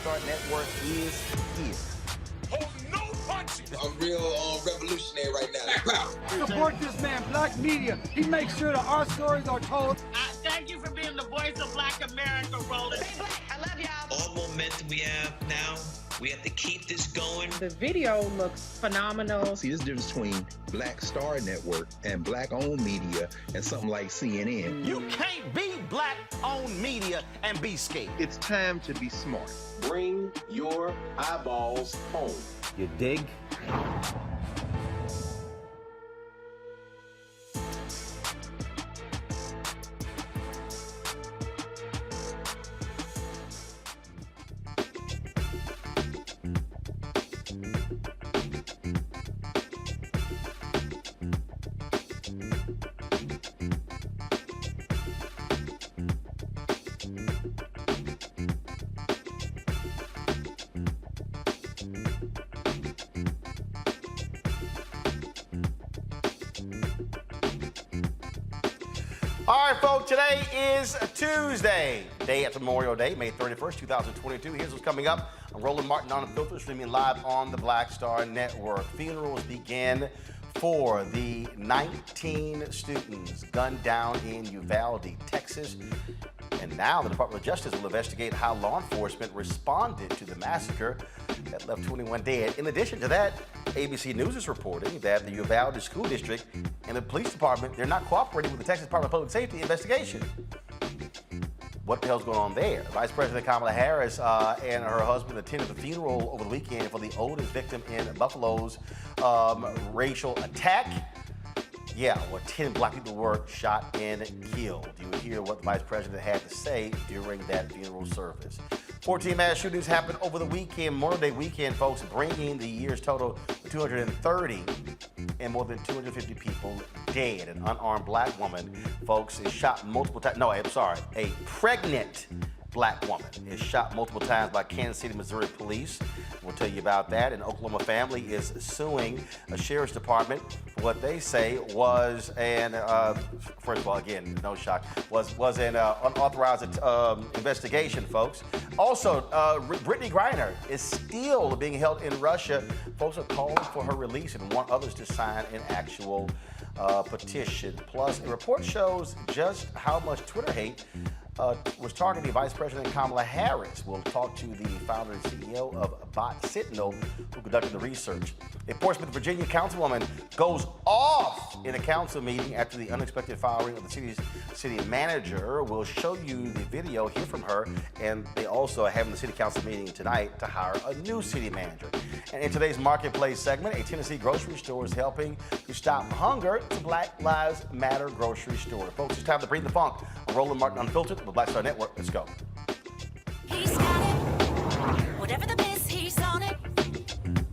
Star Network is here. Oh, no punches! I'm real revolutionary right now. Support this man, Black Media. He makes sure that our stories are told. Thank you for being the voice of Black America, Roland. Stay black. I love y'all. All momentum we have now, we have to keep this going. The video looks phenomenal. See, there's a difference between Black Star Network and Black-owned media and something like CNN. You can't be Black-owned media and be scared. It's time to be smart. Bring your eyeballs home. You dig? All right, folks, today is Tuesday, day after Memorial Day, May 31st, 2022. Here's what's coming up. I'm Roland Martin on the filter, streaming live on the Black Star Network. Funerals begin for the 19 students gunned down in Uvalde, Texas. And now the Department of Justice will investigate how law enforcement responded to the massacre that left 21 dead. In addition to that, ABC News is reporting that the Uvalde School District and the police department, they're not cooperating with the Texas Department of Public Safety investigation. What the hell's going on there? Vice President Kamala Harris and her husband attended the funeral over the weekend for the oldest victim in Buffalo's racial attack. Yeah, well, 10 black people were shot and killed. You will hear what the vice president had to say during that funeral service. 14 mass shootings happened over the weekend, Memorial Day weekend, folks, bringing the year's total to 230 and more than 250 people dead. An unarmed black woman, folks, is shot multiple times. No, I'm sorry, a pregnant black woman is shot multiple times by Kansas City, Missouri police. We'll tell you about that. An Oklahoma family is suing a sheriff's department for what they say was an, first of all, again, no shock, was an unauthorized investigation, folks. Also, Brittany Griner is still being held in Russia. Folks are calling for her release and want others to sign an actual petition. Plus, a report shows just how much Twitter hate was targeting Vice President Kamala Harris. We'll talk to the founder and CEO of Sentinel, who conducted the research. A Portsmouth, Virginia councilwoman goes off in a council meeting after the unexpected firing of the city's city manager. We'll show you the video, hear from her, and they also are having the city council meeting tonight to hire a new city manager. And in today's Marketplace segment, a Tennessee grocery store is helping to stop hunger to Black Lives Matter grocery store. Folks, it's time to bring the funk. I'm Roland Martin Unfiltered with Black Star Network. Let's go. He's got it. Whatever the biz, he's on it.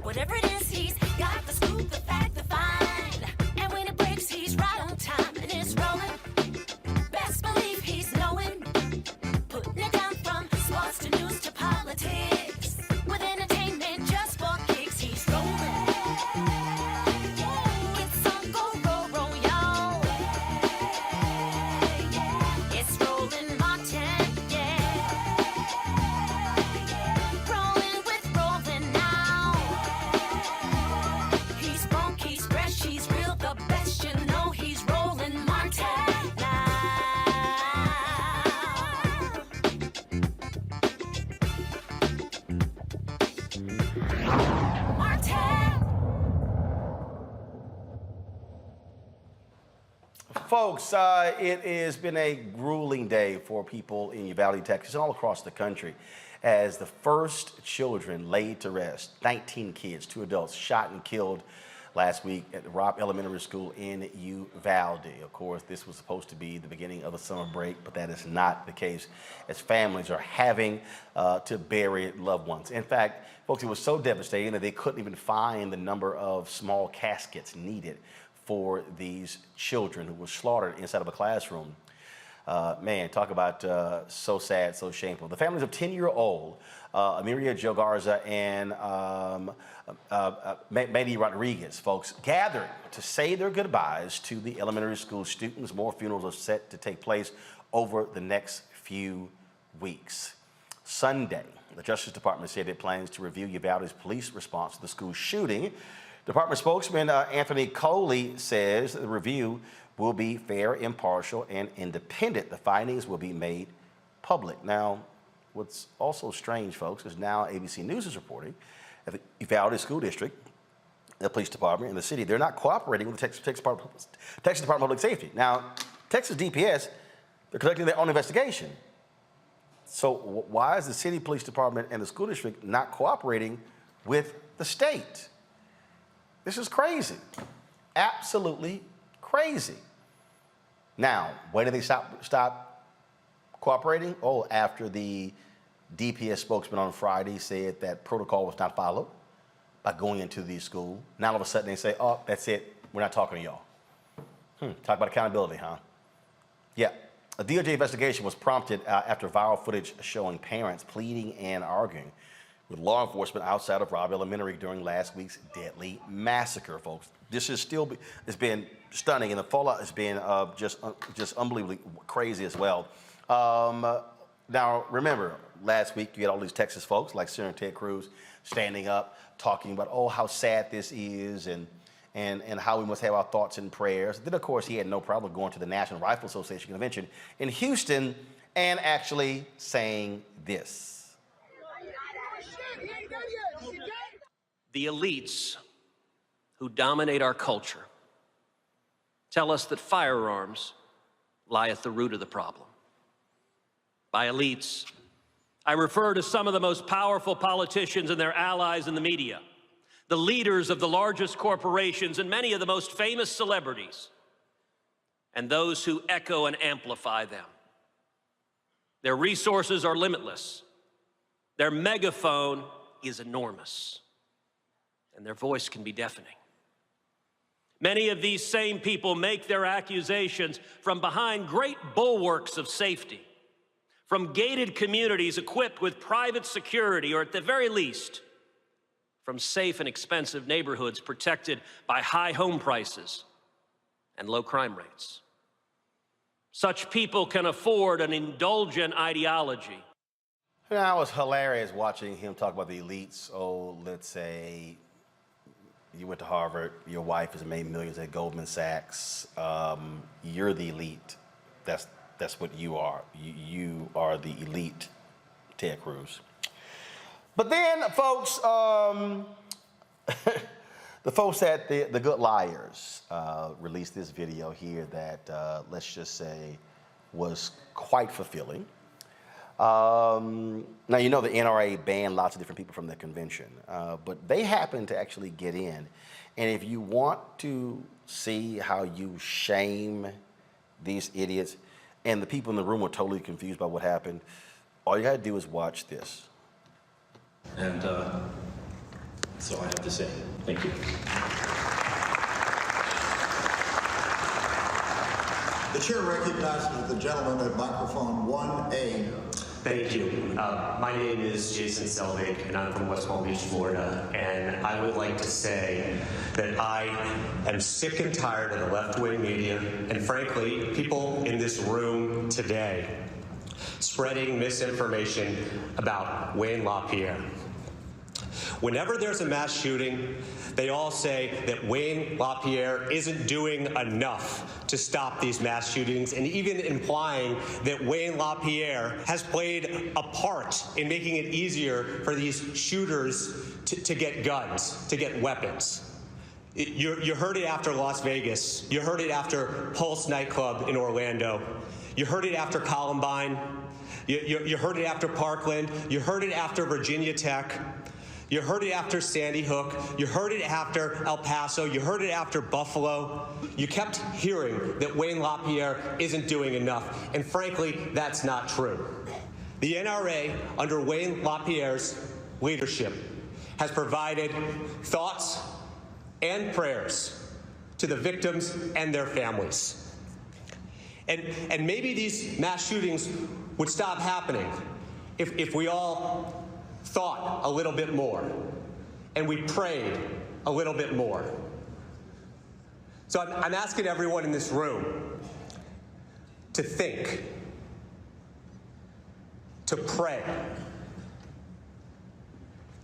Whatever it is, he's got the scoop, the fact, the find. And when it breaks, he's right on time and it's rolling. Best believe he's knowing. Putting it down from sports to news to politics. With entertainment just for kicks, he's rolling. It's on go, roll, y'all. It's rolling Martin, yeah. Rolling with rolling now. He's funk, he's fresh, he's real, the best, you know he's rolling Martin now. Folks, it has been a grueling day for people in Uvalde, Texas, and all across the country as the first children laid to rest. 19 kids, 2 adults, shot and killed last week at the Robb Elementary School in Uvalde. Of course, this was supposed to be the beginning of the summer break, but that is not the case, as families are having to bury loved ones. In fact, folks, it was so devastating that they couldn't even find the number of small caskets needed for these children who were slaughtered inside of a classroom. Man, talk about so sad, so shameful. The families of 10-year-old Amiria Jo Garza and Mandy Rodriguez, folks, gathered to say their goodbyes to the elementary school students. More funerals are set to take place over the next few weeks. Sunday, The Justice Department said it plans to review Uvalde's police response to the school shooting. Department spokesman Anthony Coley says the review will be fair, impartial, and independent. The findings will be made public. Now, what's also strange, folks, is now ABC News is reporting that the Uvalde School District, the police department, and the city, they're not cooperating with the Texas Department of Public Safety. Now, Texas DPS, they're conducting their own investigation. So why is the city police department and the school district not cooperating with the state? This is crazy. Absolutely crazy. Now, when did they stop cooperating? Oh, after the DPS spokesman on Friday said that protocol was not followed by going into the school. Now all of a sudden they say, oh, that's it. We're not talking to y'all. Talk about accountability, huh? Yeah. A DOJ investigation was prompted after viral footage showing parents pleading and arguing with law enforcement outside of Robb Elementary during last week's deadly massacre, folks. This is still, it's been stunning, and the fallout has been just unbelievably crazy as well. Now, remember, last week you had all these Texas folks like Senator Ted Cruz standing up, talking about, oh, how sad this is, and how we must have our thoughts and prayers. Then, of course, he had no problem going to the National Rifle Association convention in Houston and actually saying this. The elites who dominate our culture tell us that firearms lie at the root of the problem. By elites, I refer to some of the most powerful politicians and their allies in the media, the leaders of the largest corporations and many of the most famous celebrities, and those who echo and amplify them. Their resources are limitless. Their megaphone is enormous, and their voice can be deafening. Many of these same people make their accusations from behind great bulwarks of safety, from gated communities equipped with private security, or at the very least, from safe and expensive neighborhoods protected by high home prices and low crime rates. Such people can afford an indulgent ideology. Now, it was hilarious watching him talk about the elites. Oh, let's say you went to Harvard, your wife has made millions at Goldman Sachs. You're the elite. That's what you are. You are the elite, Ted Cruz. But then, folks, the folks at the Good Liars released this video here that, let's just say, was quite fulfilling. Now, you know the NRA banned lots of different people from the convention, but they happened to actually get in. And if you want to see how you shame these idiots, and the people in the room were totally confused by what happened, all you gotta do is watch this. And that's all I have to say. Thank you. The chair recognizes the gentleman at microphone 1A. Thank you. My name is Jason Selvig, and I'm from West Palm Beach, Florida. And I would like to say that I am sick and tired of the left-wing media, and frankly, people in this room today spreading misinformation about Wayne LaPierre. Whenever there's a mass shooting, they all say that Wayne LaPierre isn't doing enough to stop these mass shootings, and even implying that Wayne LaPierre has played a part in making it easier for these shooters to get guns, to get weapons. You heard it after Las Vegas. You heard it after Pulse nightclub in Orlando. You heard it after Columbine. You heard it after Parkland. You heard it after Virginia Tech. You heard it after Sandy Hook. You heard it after El Paso. You heard it after Buffalo. You kept hearing that Wayne LaPierre isn't doing enough. And frankly, that's not true. The NRA, under Wayne LaPierre's leadership, has provided thoughts and prayers to the victims and their families. And maybe these mass shootings would stop happening if we all thought a little bit more and we prayed a little bit more. So I'm asking everyone in this room to think, to pray,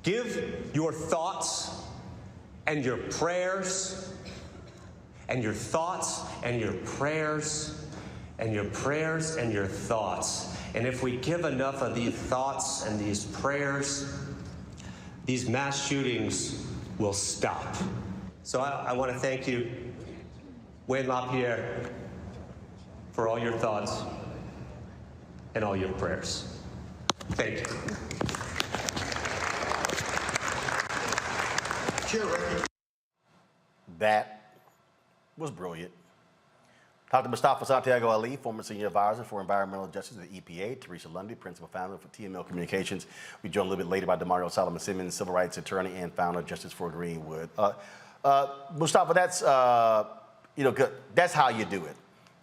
Give your thoughts and your prayers and your thoughts and your prayers and your prayers and your thoughts. And if we give enough of these thoughts and these prayers, these mass shootings will stop. So I want to thank you, Wayne LaPierre, for all your thoughts and all your prayers. Thank you. That was brilliant. Dr. Mustafa Santiago Ali, former senior advisor for environmental justice at the EPA, Teresa Lundy, principal founder for TML Communications. We joined a little bit later by Demario Solomon Simmons, civil rights attorney and founder of Justice for Greenwood. Mustafa, that's good. That's how you do it.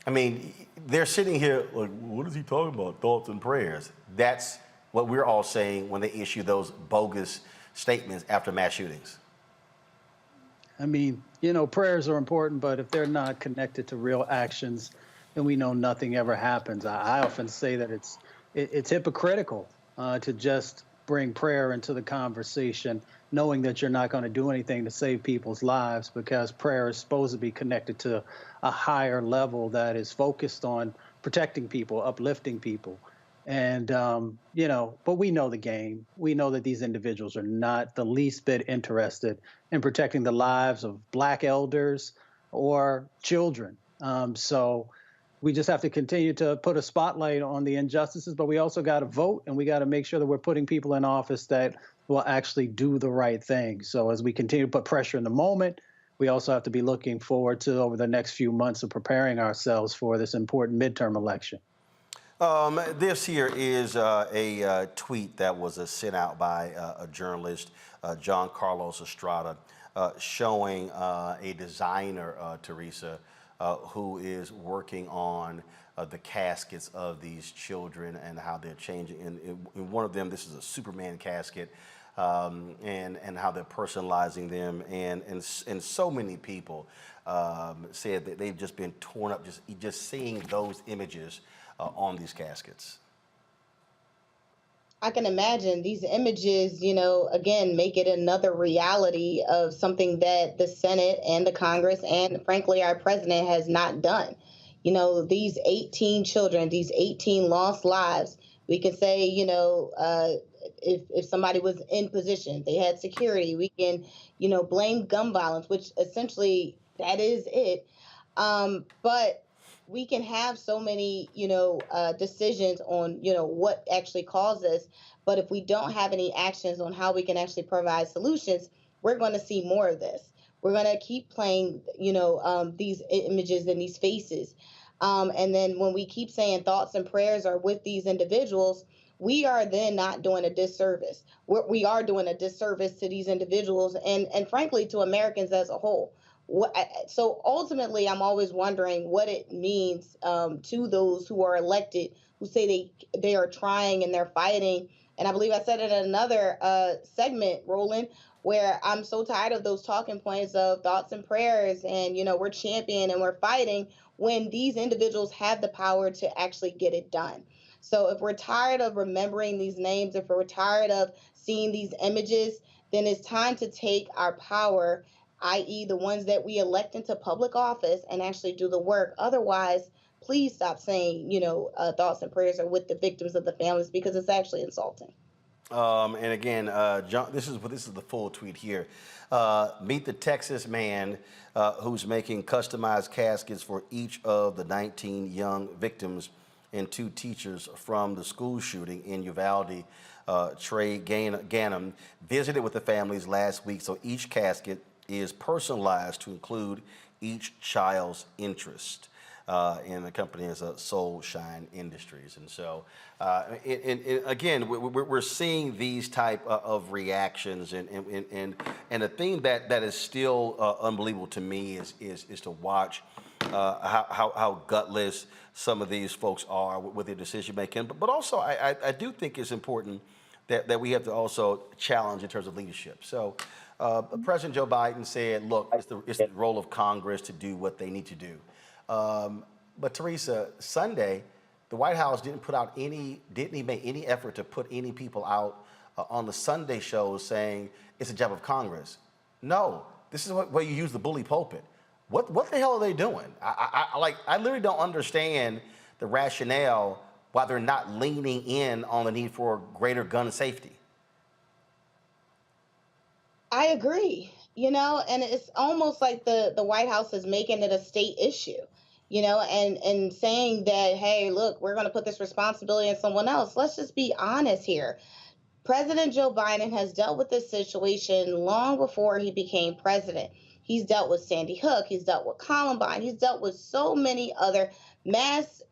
I mean, they're sitting here like, what is he talking about? Thoughts and prayers. That's what we're all saying when they issue those bogus statements after mass shootings. I mean, prayers are important, but if they're not connected to real actions, then we know nothing ever happens. I often say that it's hypocritical to just bring prayer into the conversation, knowing that you're not going to do anything to save people's lives, because prayer is supposed to be connected to a higher level that is focused on protecting people, uplifting people. And, but we know the game. We know that these individuals are not the least bit interested in protecting the lives of Black elders or children. So we just have to continue to put a spotlight on the injustices, but we also got to vote, and we got to make sure that we're putting people in office that will actually do the right thing. So as we continue to put pressure in the moment, we also have to be looking forward to over the next few months of preparing ourselves for this important midterm election. This here is a tweet that was sent out by a journalist, John Carlos Estrada, showing a designer, Teresa, who is working on the caskets of these children and how they're changing. In one of them, this is a Superman casket, and how they're personalizing them. And so many people said that they've just been torn up just seeing those images on these caskets. I can imagine these images, again, make it another reality of something that the Senate and the Congress and, frankly, our president has not done. These 18 children, these 18 lost lives, we can say, if somebody was in position, they had security, we can, blame gun violence, which essentially that is it. But we can have so many, decisions on, what actually caused this. But if we don't have any actions on how we can actually provide solutions, we're going to see more of this. We're going to keep playing, these images and these faces. And then when we keep saying thoughts and prayers are with these individuals, we are then not doing a disservice. We are doing a disservice to these individuals and frankly, to Americans as a whole. So ultimately, I'm always wondering what it means to those who are elected, who say they are trying and they're fighting. And I believe I said it in another segment, Roland, where I'm so tired of those talking points of thoughts and prayers and, we're champion and we're fighting when these individuals have the power to actually get it done. So if we're tired of remembering these names, if we're tired of seeing these images, then it's time to take our power, i.e. the ones that we elect into public office, and actually do the work. Otherwise, please stop saying, thoughts and prayers are with the victims of the families, because it's actually insulting. And again, John, this is the full tweet here. Meet the Texas man who's making customized caskets for each of the 19 young victims and 2 teachers from the school shooting in Uvalde. Trey Ganem visited with the families last week, so each casket is personalized to include each child's interest. And the company is Soul Shine Industries. And so, again, we're seeing these type of reactions, and the thing that is still unbelievable to me is to watch how gutless some of these folks are with their decision making. But also, I do think it's important that we have to also challenge in terms of leadership. So President Joe Biden said, look, it's the role of Congress to do what they need to do. But Teresa, Sunday, the White House didn't make any effort to put any people out on the Sunday shows saying it's a job of Congress. No, this is where you use the bully pulpit. What the hell are they doing? I literally don't understand the rationale why they're not leaning in on the need for greater gun safety. I agree, and it's almost like the White House is making it a state issue, and saying that, hey, look, we're going to put this responsibility on someone else. Let's just be honest here. President Joe Biden has dealt with this situation long before he became president. He's dealt with Sandy Hook. He's dealt with Columbine. He's dealt with so many other mass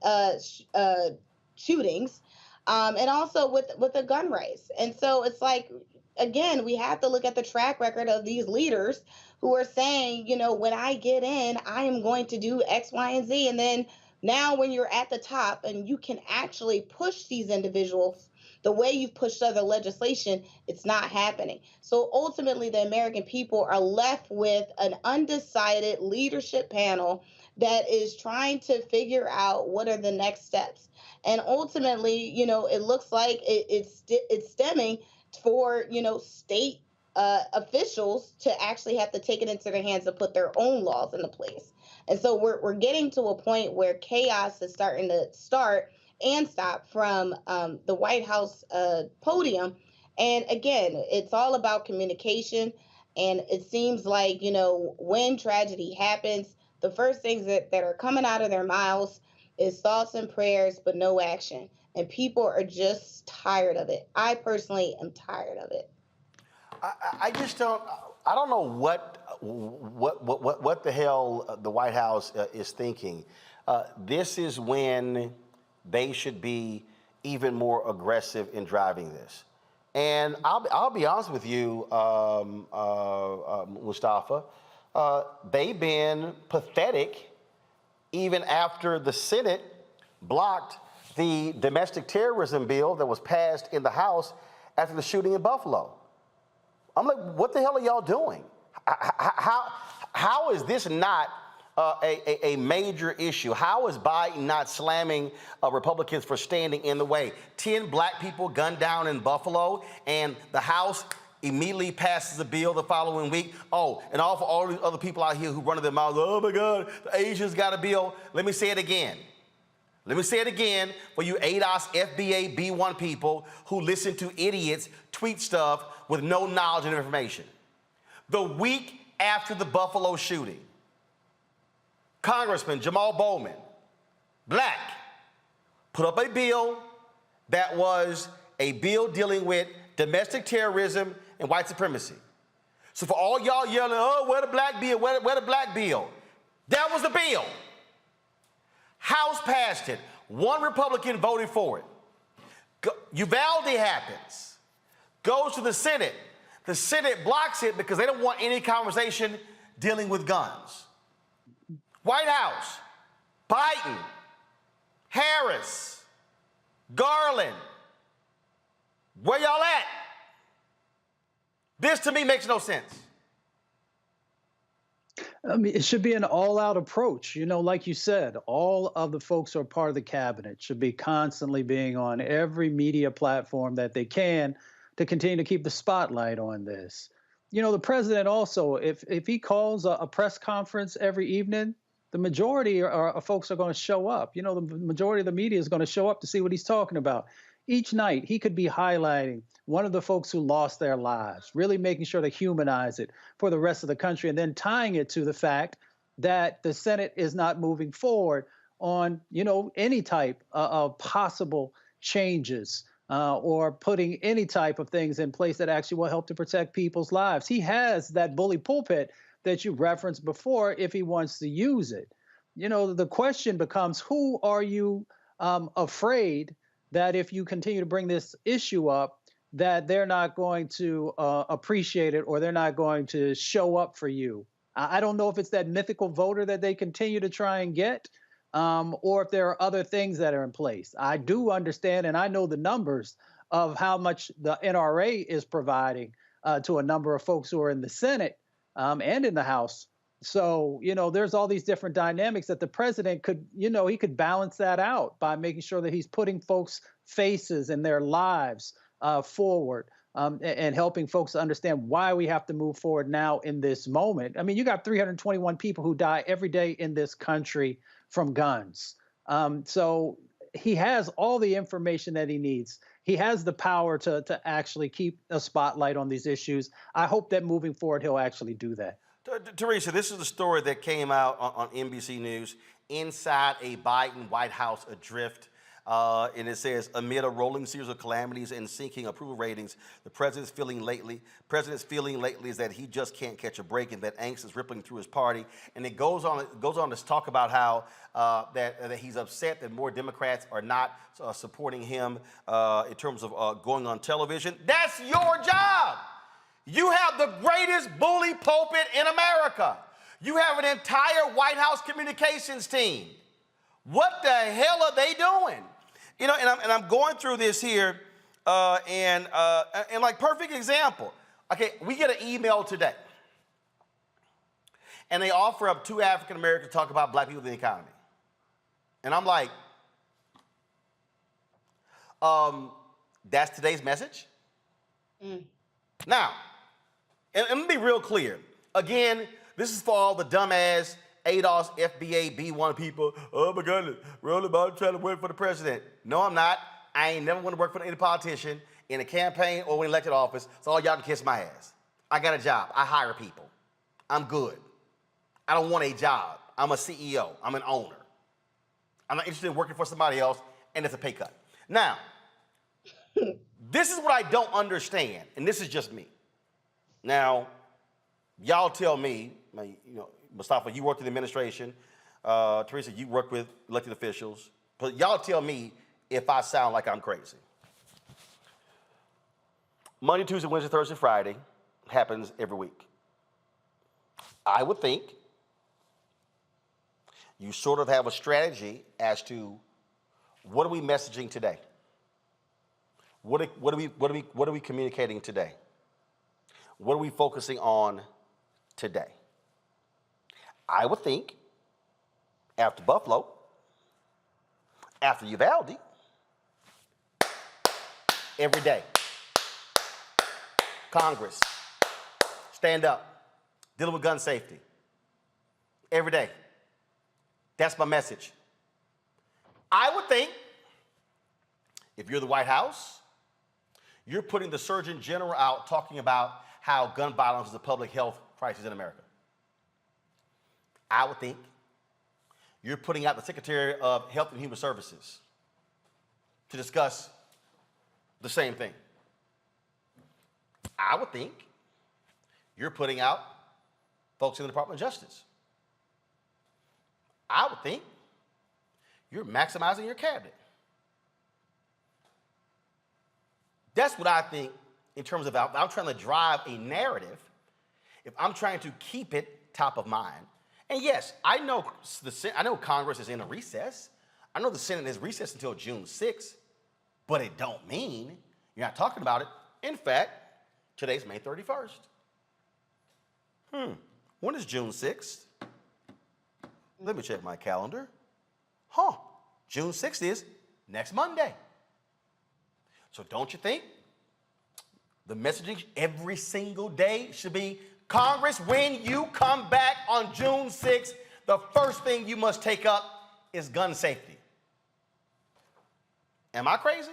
shootings, and also with the gun race. And so it's like, again, we have to look at the track record of these leaders who are saying, when I get in, I am going to do X, Y, and Z. And then now when you're at the top and you can actually push these individuals the way you've pushed other legislation, it's not happening. So ultimately, the American people are left with an undecided leadership panel that is trying to figure out what are the next steps. And ultimately, it looks like it's stemming for, state officials to actually have to take it into their hands and put their own laws into place. And so we're getting to a point where chaos is starting to start and stop from the White House podium. And again, it's all about communication. And it seems like, when tragedy happens, the first things that are coming out of their mouths is thoughts and prayers, but no action. And people are just tired of it. I personally am tired of it. I don't know what the hell the White House is thinking. This is when they should be even more aggressive in driving this. And I'll be honest with you, Mustafa, they've been pathetic even after the Senate blocked the domestic terrorism bill that was passed in the House after the shooting in Buffalo. I'm like, what the hell are y'all doing? How is this not a major issue? How is Biden not slamming Republicans for standing in the way? 10 black people gunned down in Buffalo, and the House immediately passes a bill the following week. Oh, and all for all these other people out here who run their mouths, oh my God, the Asians got a bill. Let me say it again. Let me say it again for you ADOS FBA B1 people who listen to idiots tweet stuff with no knowledge and information. The week after the Buffalo shooting, Congressman Jamal Bowman, black, put up a bill that was a bill dealing with domestic terrorism and white supremacy. So for all y'all yelling, oh, where the black bill, where the black bill? That was the bill. House passed it. One Republican voted for it. Uvalde happens. Goes to the Senate. The Senate blocks it because they don't want any conversation dealing with guns. White House, Biden, Harris, Garland, where y'all at? This to me makes no sense. I mean, it should be an all-out approach. Like you said, all of the folks who are part of the cabinet should be constantly being on every media platform that they can to continue to keep the spotlight on this. The president also, if he calls a press conference every evening, the majority of folks are going to show up. The majority of the media is going to show up to see what he's talking about. Each night, he could be highlighting one of the folks who lost their lives, really making sure to humanize it for the rest of the country, and then tying it to the fact that the Senate is not moving forward on, any type of possible changes or putting any type of things in place that actually will help to protect people's lives. He has that bully pulpit that you referenced before if he wants to use it. The question becomes, who are you afraid that if you continue to bring this issue up, that they're not going to appreciate it or they're not going to show up for you? I don't know if it's that mythical voter that they continue to try and get, or if there are other things that are in place. I do understand, and I know the numbers of how much the NRA is providing to a number of folks who are in the Senate and in the House. So, there's all these different dynamics that the president could, he could balance that out by making sure that he's putting folks' faces and their lives forward and helping folks understand why we have to move forward now in this moment. I mean, you got 321 people who die every day in this country from guns. So he has all the information that he needs. He has the power to actually keep a spotlight on these issues. I hope that moving forward, he'll actually do that. Teresa, this is the story that came out on NBC News. Inside a Biden White House adrift. And it says, amid a rolling series of calamities and sinking approval ratings, the president's feeling lately is that he just can't catch a break, and that angst is rippling through his party. And it goes on to talk about how that he's upset that more Democrats are not supporting him in terms of going on television. That's your job. You have the greatest bully pulpit in America. You have an entire White House communications team. What the hell are they doing? You know, and I'm going through this here, and like perfect example. Okay, we get an email today, and they offer up 2 African Americans to talk about black people in the economy, and I'm like, that's today's message. Now, and let me be real clear. Again, this is for all the dumbass ADOS, FBA, B1 people. Oh my goodness, really about trying to work for the president. No, I'm not. I ain't never want to work for any politician in a campaign or in elected office, so all y'all can kiss my ass. I got a job. I hire people. I'm good. I don't want a job. I'm a CEO. I'm an owner. I'm not interested in working for somebody else, and it's a pay cut. Now, this is what I don't understand, and this is just me. Now, y'all tell me, you know, Mustafa, you worked in the administration. Teresa, you work with elected officials. But y'all tell me if I sound like I'm crazy. Monday, Tuesday, Wednesday, Thursday, Friday happens every week. I would think you sort of have a strategy as to what are we messaging today? What are we communicating today? What are we focusing on today? I would think after Buffalo, after Uvalde, every day, Congress, stand up, dealing with gun safety, every day. That's my message. I would think if you're the White House, you're putting the Surgeon General out talking about how gun violence is a public health crisis in America. I would think you're putting out the Secretary of Health and Human Services to discuss the same thing. I would think you're putting out folks in the Department of Justice. I would think you're maximizing your cabinet. That's what I think in terms of, I'm trying to drive a narrative, if I'm trying to keep it top of mind. And yes, I know Congress is in a recess. I know the Senate is recessed until June 6th, but it don't mean you're not talking about it. In fact, today's May 31st. When is June 6th? Let me check my calendar. June 6th is next Monday. So don't you think the messaging every single day should be, Congress, when you come back on June 6th, the first thing you must take up is gun safety? Am I crazy?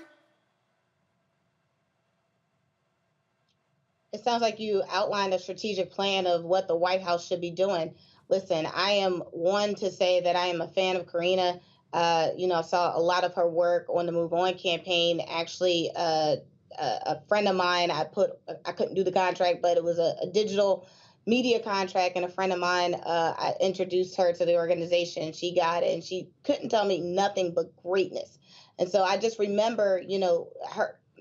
It sounds like you outlined a strategic plan of what the White House should be doing. Listen, I am one to say that I am a fan of Karina. I saw a lot of her work on the Move On campaign. Actually, a friend of mine, I couldn't do the contract, but it was a digital media contract, and a friend of mine, I introduced her to the organization. She got it, and she couldn't tell me nothing but greatness. And so I just remember,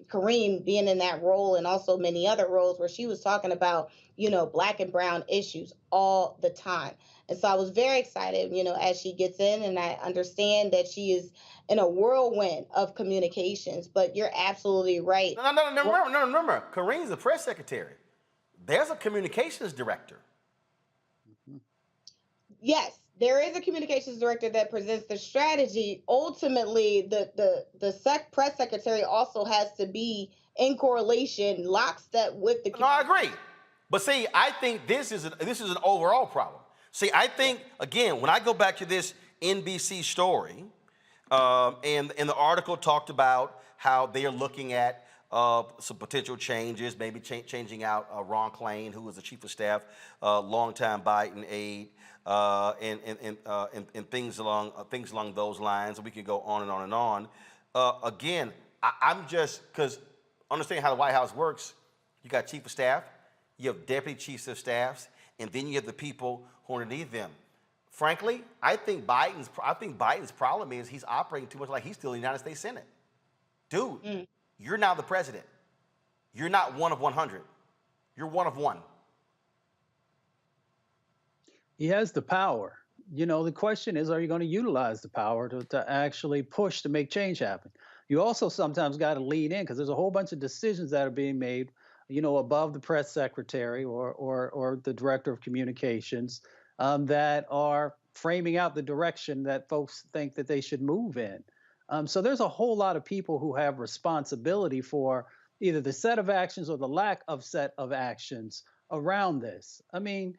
Kareem being in that role, and also many other roles where she was talking about, Black and brown issues all the time. And so I was very excited, as she gets in, and I understand that she is in a whirlwind of communications, but you're absolutely right. No, remember, Kareem's the press secretary. There's a communications director. Yes, there is a communications director that presents the strategy. Ultimately, the press secretary also has to be in correlation, lockstep with the. No, I agree. But see, I think this is an overall problem. See, I think, again, when I go back to this NBC story, and the article talked about how they are looking at some potential changes, maybe changing out Ron Klain, who was the chief of staff, longtime Biden aide, and things along those lines. And we can go on and on and on. Again, I'm just, because understanding how the White House works, you got chief of staff, you have deputy chiefs of staffs, and then you have the people who are underneath them. Frankly, I think Biden's problem is he's operating too much like he's still in the United States Senate. Dude, you're now the president. You're not one of 100. You're one of one. He has the power. You know, the question is, are you going to utilize the power to actually push to make change happen? You also sometimes got to lean in because there's a whole bunch of decisions that are being made, you know, above the press secretary or the director of communications that are framing out the direction that folks think that they should move in. So there's a whole lot of people who have responsibility for either the set of actions or the lack of set of actions around this. I mean,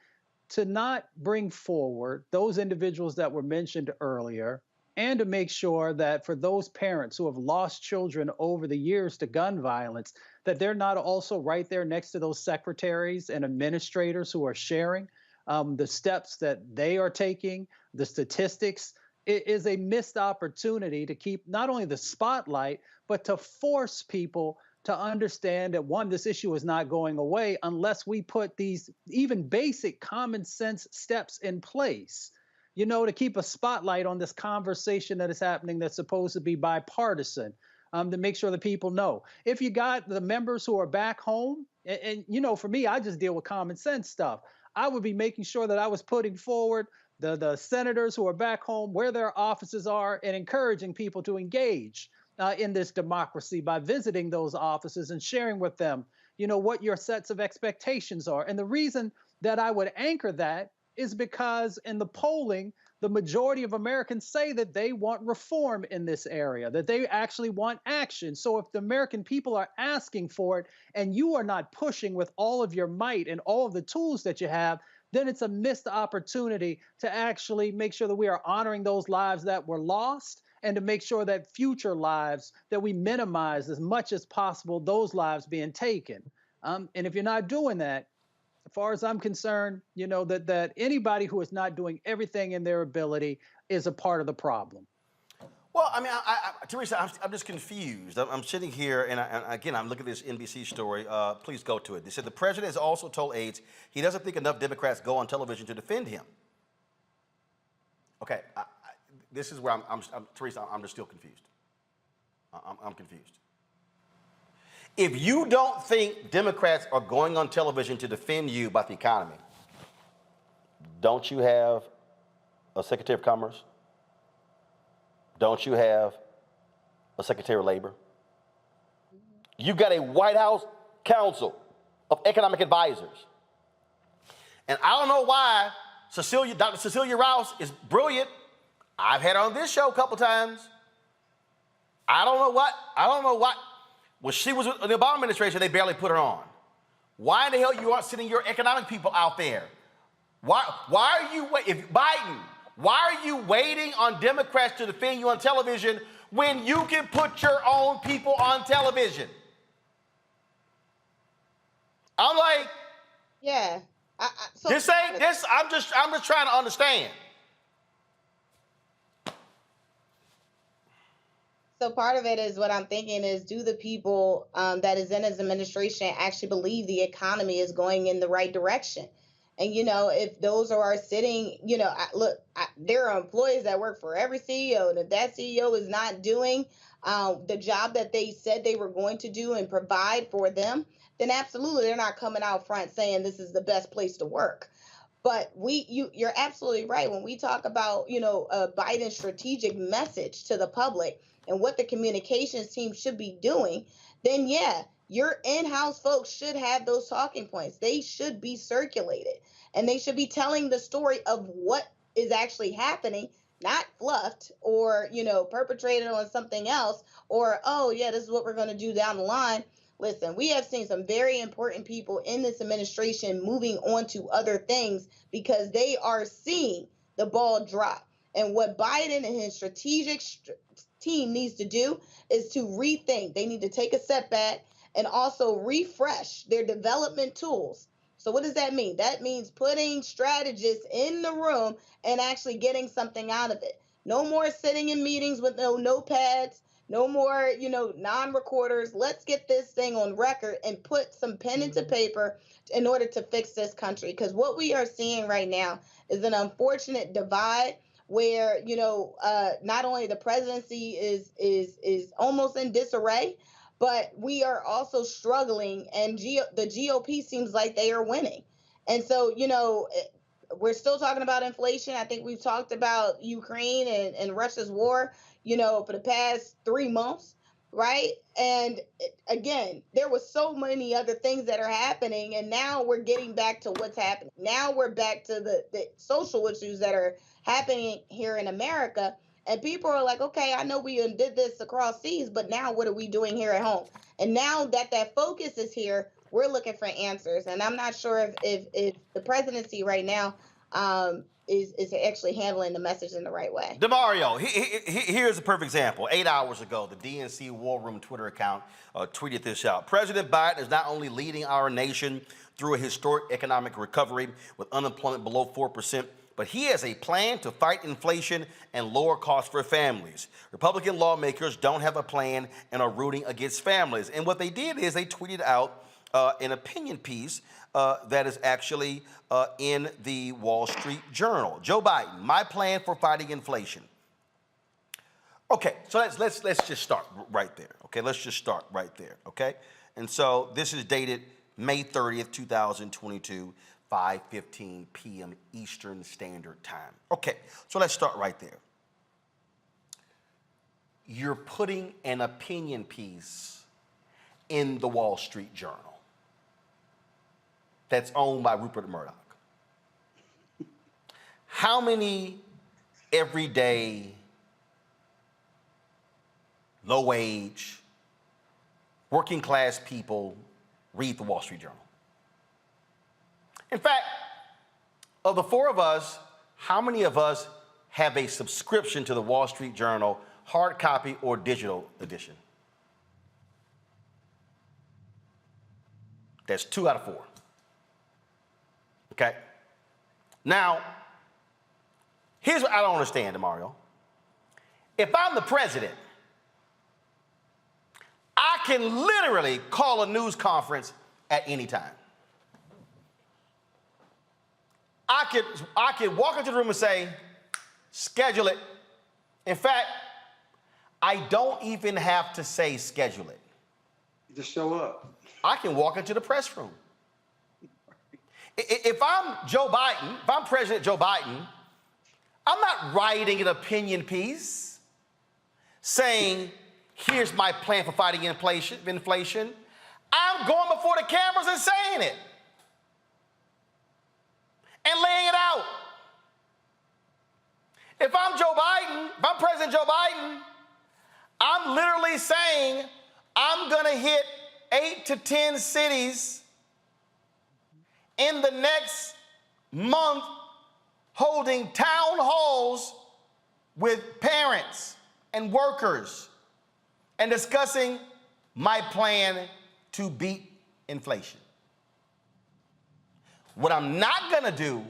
to not bring forward those individuals that were mentioned earlier, and to make sure that for those parents who have lost children over the years to gun violence, that they're not also right there next to those secretaries and administrators who are sharing the steps that they are taking, the statistics. It is a missed opportunity to keep not only the spotlight, but to force people to understand that, one, this issue is not going away unless we put these even basic common sense steps in place, you know, to keep a spotlight on this conversation that is happening that's supposed to be bipartisan, to make sure that people know. If you got the members who are back home, and you know, for me, I just deal with common sense stuff. I would be making sure that I was putting forward the senators who are back home, where their offices are, and encouraging people to engage in this democracy by visiting those offices and sharing with them, you know, what your sets of expectations are. And the reason that I would anchor that is because in the polling, the majority of Americans say that they want reform in this area, that they actually want action. So if the American people are asking for it and you are not pushing with all of your might and all of the tools that you have, then it's a missed opportunity to actually make sure that we are honoring those lives that were lost, and to make sure that future lives, that we minimize as much as possible those lives being taken. And if you're not doing that, as far as I'm concerned, you know, that anybody who is not doing everything in their ability is a part of the problem. Well, I mean, Teresa, I'm just confused. I'm sitting here, and again, I'm looking at this NBC story. Please go to it. They said the president has also told aides he doesn't think enough Democrats go on television to defend him. Okay, this is where Teresa, I'm just still confused. I'm confused. If you don't think Democrats are going on television to defend you about the economy, don't you have a Secretary of Commerce? Don't you have a Secretary of Labor? You've got a White House Council of Economic Advisors. And I don't know why Dr. Cecilia Rouse is brilliant. I've had her on this show a couple times. I don't know what. When she was in the Obama administration, they barely put her on. Why in the hell you aren't sending your economic people out there? Why are you Biden? Why are you waiting on Democrats to defend you on television when you can put your own people on television? I'm like, yeah. This ain't this. I'm just trying to understand. So part of it is what I'm thinking is, do the people that is in his administration actually believe the economy is going in the right direction? And, you know, if those are sitting, you know, there are employees that work for every CEO, and if that CEO is not doing the job that they said they were going to do and provide for them, then absolutely they're not coming out front saying this is the best place to work. But you're absolutely right. When we talk about, you know, Biden's strategic message to the public and what the communications team should be doing, then yeah, your in-house folks should have those talking points. They should be circulated, and they should be telling the story of what is actually happening, not fluffed or, you know, perpetrated on something else, or, oh yeah, this is what we're going to do down the line. listen, we have seen some very important people in this administration moving on to other things because they are seeing the ball drop. And what Biden and his strategic team needs to do is to rethink. They need to take a step back and also refresh their development tools. So what does that mean? That means putting strategists in the room and actually getting something out of it. No more sitting in meetings with no notepads, no more, non-recorders. Let's get this thing on record and put some pen into paper in order to fix this country. Because what we are seeing right now is an unfortunate divide where, not only the presidency is almost in disarray, but we are also struggling, and the GOP seems like they are winning. And so, we're still talking about inflation. I think we've talked about Ukraine and Russia's war, for the past 3 months, right? And again, there was so many other things that are happening, and now we're getting back to what's happening. Now we're back to the social issues that are happening here in America. And people are like, okay, I know we did this across seas, but now what are we doing here at home? And now that focus is here, we're looking for answers. And I'm not sure if the presidency right now is actually handling the message in the right way. DeMario, here's a perfect example. 8 hours ago, the DNC War Room Twitter account tweeted this out. President Biden is not only leading our nation through a historic economic recovery with unemployment below 4%, but he has a plan to fight inflation and lower costs for families. Republican lawmakers don't have a plan and are rooting against families. And what they did is they tweeted out an opinion piece that is actually in the Wall Street Journal. Joe Biden, my plan for fighting inflation. Okay, so let's just start right there. Okay, let's just start right there. Okay, and so this is dated May 30th, 2022. 5:15 p.m. Eastern Standard Time. Okay, so let's start right there. You're putting an opinion piece in the Wall Street Journal that's owned by Rupert Murdoch. How many everyday, low-wage, working-class people read the Wall Street Journal? In fact, of the four of us, how many of us have a subscription to the Wall Street Journal, hard copy or digital edition? That's 2 out of 4. Okay? Now, here's what I don't understand, DeMario. If I'm the president, I can literally call a news conference at any time. I could walk into the room and say, schedule it. In fact, I don't even have to say schedule it. Just show up. I can walk into the press room. If I'm Joe Biden, if I'm President Joe Biden, I'm not writing an opinion piece saying, here's my plan for fighting inflation. I'm going before the cameras and saying it. And laying it out. If I'm Joe Biden, if I'm President Joe Biden, I'm literally saying I'm gonna hit 8 to 10 cities in the next month holding town halls with parents and workers and discussing my plan to beat inflation. What I'm not gonna do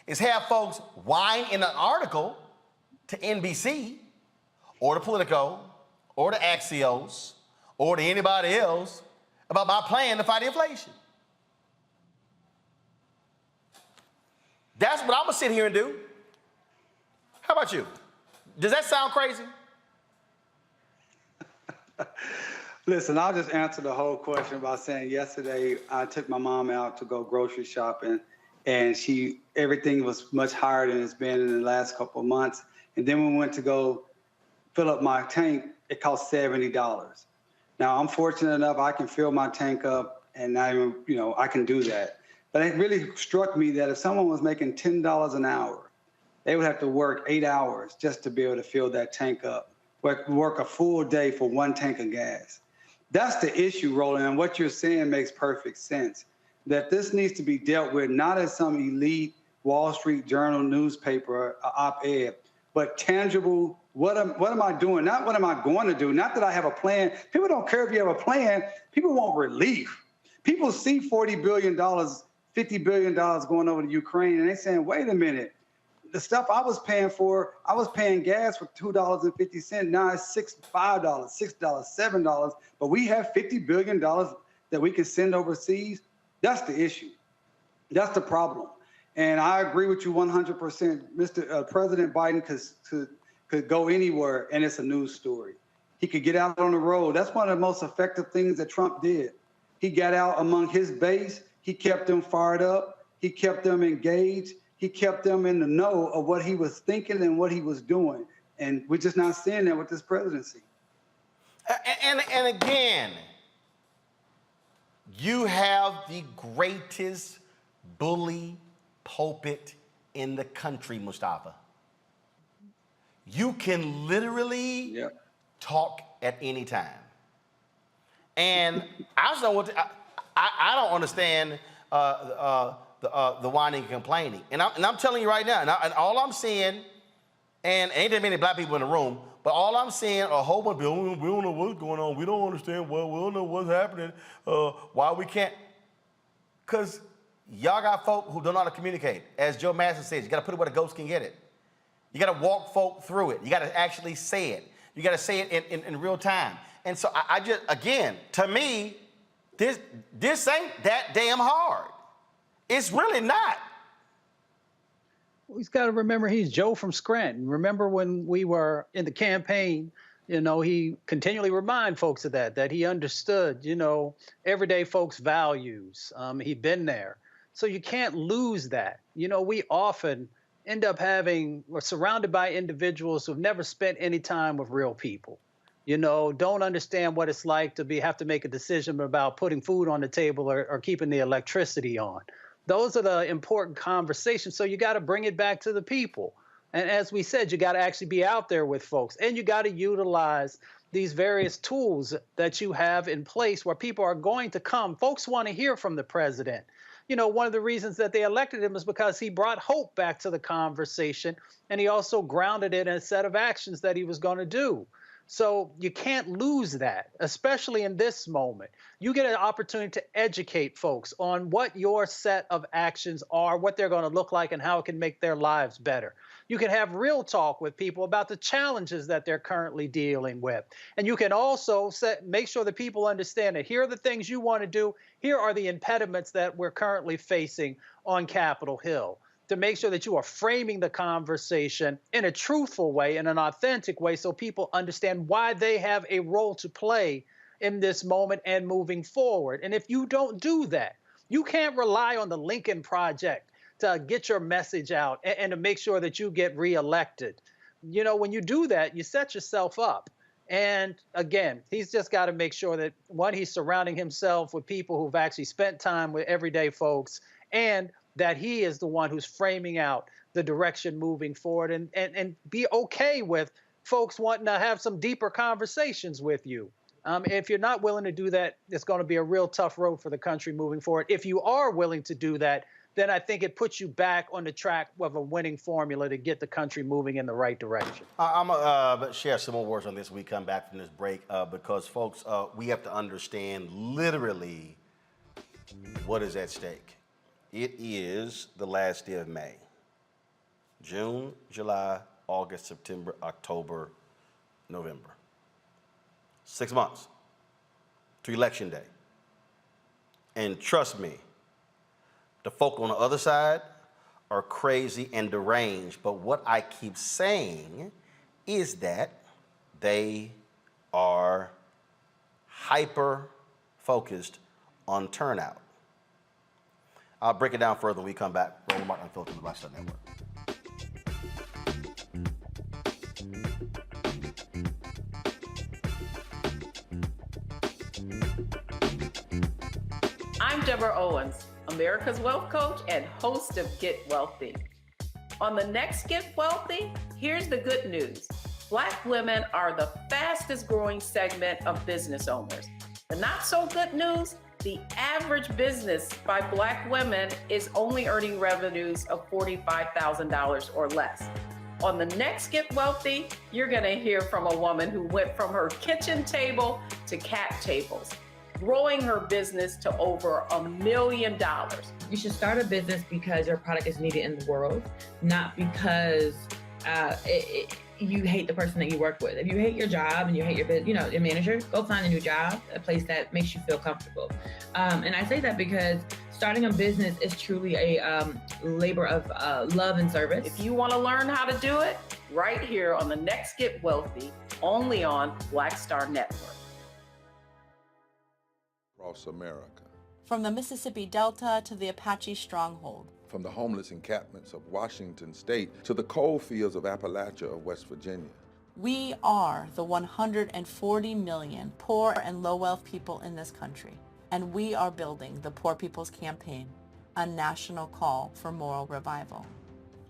is have folks whine in an article to NBC or to Politico or to Axios or to anybody else about my plan to fight inflation. That's what I'm gonna sit here and do. How about you? Does that sound crazy? Listen, I'll just answer the whole question by saying yesterday I took my mom out to go grocery shopping, and everything was much higher than it's been in the last couple of months. And then we went to go fill up my tank. It cost $70. Now I'm fortunate enough I can fill my tank up, and I can do that. But it really struck me that if someone was making $10 an hour, they would have to work 8 hours just to be able to fill that tank up. Work a full day for one tank of gas. That's the issue, Roland, and what you're saying makes perfect sense. That this needs to be dealt with not as some elite Wall Street Journal newspaper op-ed, but tangible. What am I doing? Not what am I going to do? Not that I have a plan. People don't care if you have a plan. People want relief. People see $40 billion, $50 billion going over to Ukraine, and they're saying, wait a minute. The stuff I was paying for, I was paying gas for $2.50. Now it's $5, $6, $7. But we have $50 billion that we can send overseas. That's the issue. That's the problem. And I agree with you 100%. Mr. President Biden could go anywhere, and it's a news story. He could get out on the road. That's one of the most effective things that Trump did. He got out among his base. He kept them fired up. He kept them engaged. He kept them in the know of what he was thinking and what he was doing. And we're just not seeing that with this presidency. And again, you have the greatest bully pulpit in the country, Mustafa. You can literally talk at any time. And I just don't want to, I don't understand the whining and complaining. And I'm telling you right now, and all I'm seeing, and ain't that many black people in the room, but all I'm seeing are a whole bunch of people, we don't know what's going on, we don't understand, we don't know what's happening, why we can't. Because y'all got folk who don't know how to communicate. As Joe Master says, you got to put it where the ghost can get it. You got to walk folk through it. You got to actually say it. You got to say it in real time. And so I just, again, to me, this ain't that damn hard. It's really not. He's got to remember he's Joe from Scranton. Remember when we were in the campaign, he continually remind folks of that he understood, everyday folks' values. He'd been there. So you can't lose that. We often end up we're surrounded by individuals who've never spent any time with real people. Don't understand what it's like to have to make a decision about putting food on the table or keeping the electricity on. Those are the important conversations. So you got to bring it back to the people. And as we said, you got to actually be out there with folks, and you got to utilize these various tools that you have in place where people are going to come. Folks want to hear from the president. One of the reasons that they elected him is because he brought hope back to the conversation, and he also grounded it in a set of actions that he was going to do. So you can't lose that, especially in this moment. You get an opportunity to educate folks on what your set of actions are, what they're going to look like, and how it can make their lives better. You can have real talk with people about the challenges that they're currently dealing with. And you can also make sure that people understand that here are the things you want to do. Here are the impediments that we're currently facing on Capitol Hill, to make sure that you are framing the conversation in a truthful way, in an authentic way, so people understand why they have a role to play in this moment and moving forward. And if you don't do that, you can't rely on the Lincoln Project to get your message out and to make sure that you get reelected. When you do that, you set yourself up. And again, he's just got to make sure that, one, he's surrounding himself with people who've actually spent time with everyday folks, and that he is the one who's framing out the direction moving forward, and be okay with folks wanting to have some deeper conversations with you. If you're not willing to do that, it's going to be a real tough road for the country moving forward. If you are willing to do that, then I think it puts you back on the track of a winning formula to get the country moving in the right direction. I'm going to share some more words on this when we come back from this break, because, folks, we have to understand literally what is at stake. It is the last day of May. June, July, August, September, October, November. 6 months to Election Day. And trust me, the folk on the other side are crazy and deranged, but what I keep saying is that they are hyper-focused on turnout. I'll break it down further when we come back. Roland Martin Unfiltered, the Black Star Network. I'm Deborah Owens, America's Wealth Coach and host of Get Wealthy. On the next Get Wealthy, here's the good news. Black women are the fastest growing segment of business owners. The not so good news, the average business by Black women is only earning revenues of $45,000 or less. On the next Get Wealthy, you're gonna hear from a woman who went from her kitchen table to cap tables, growing her business to over $1 million. You should start a business because your product is needed in the world, not because you hate the person that you work with. If you hate your job and you hate your manager, go find a new job, a place that makes you feel comfortable. And I say that because starting a business is truly a labor of love and service. If you want to learn how to do it, right here on the next Get Wealthy, only on Black Star Network. Across America. From the Mississippi Delta to the Apache Stronghold. From the homeless encampments of Washington State to the coal fields of Appalachia of West Virginia. We are the 140 million poor and low-wealth people in this country, and we are building the Poor People's Campaign, a national call for moral revival.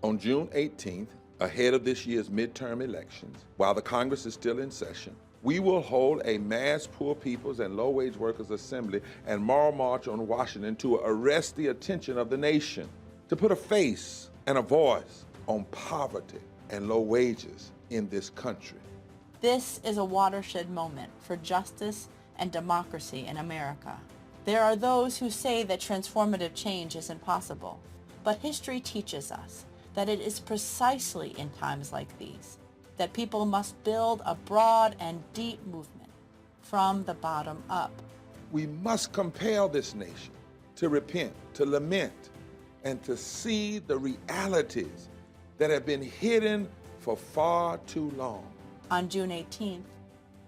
On June 18th, ahead of this year's midterm elections, while the Congress is still in session, we will hold a mass poor people's and low-wage workers assembly and moral march on Washington to arrest the attention of the nation, to put a face and a voice on poverty and low wages in this country. This is a watershed moment for justice and democracy in America. There are those who say that transformative change is impossible, but history teaches us that it is precisely in times like these that people must build a broad and deep movement from the bottom up. We must compel this nation to repent, to lament, and to see the realities that have been hidden for far too long. On June 18th,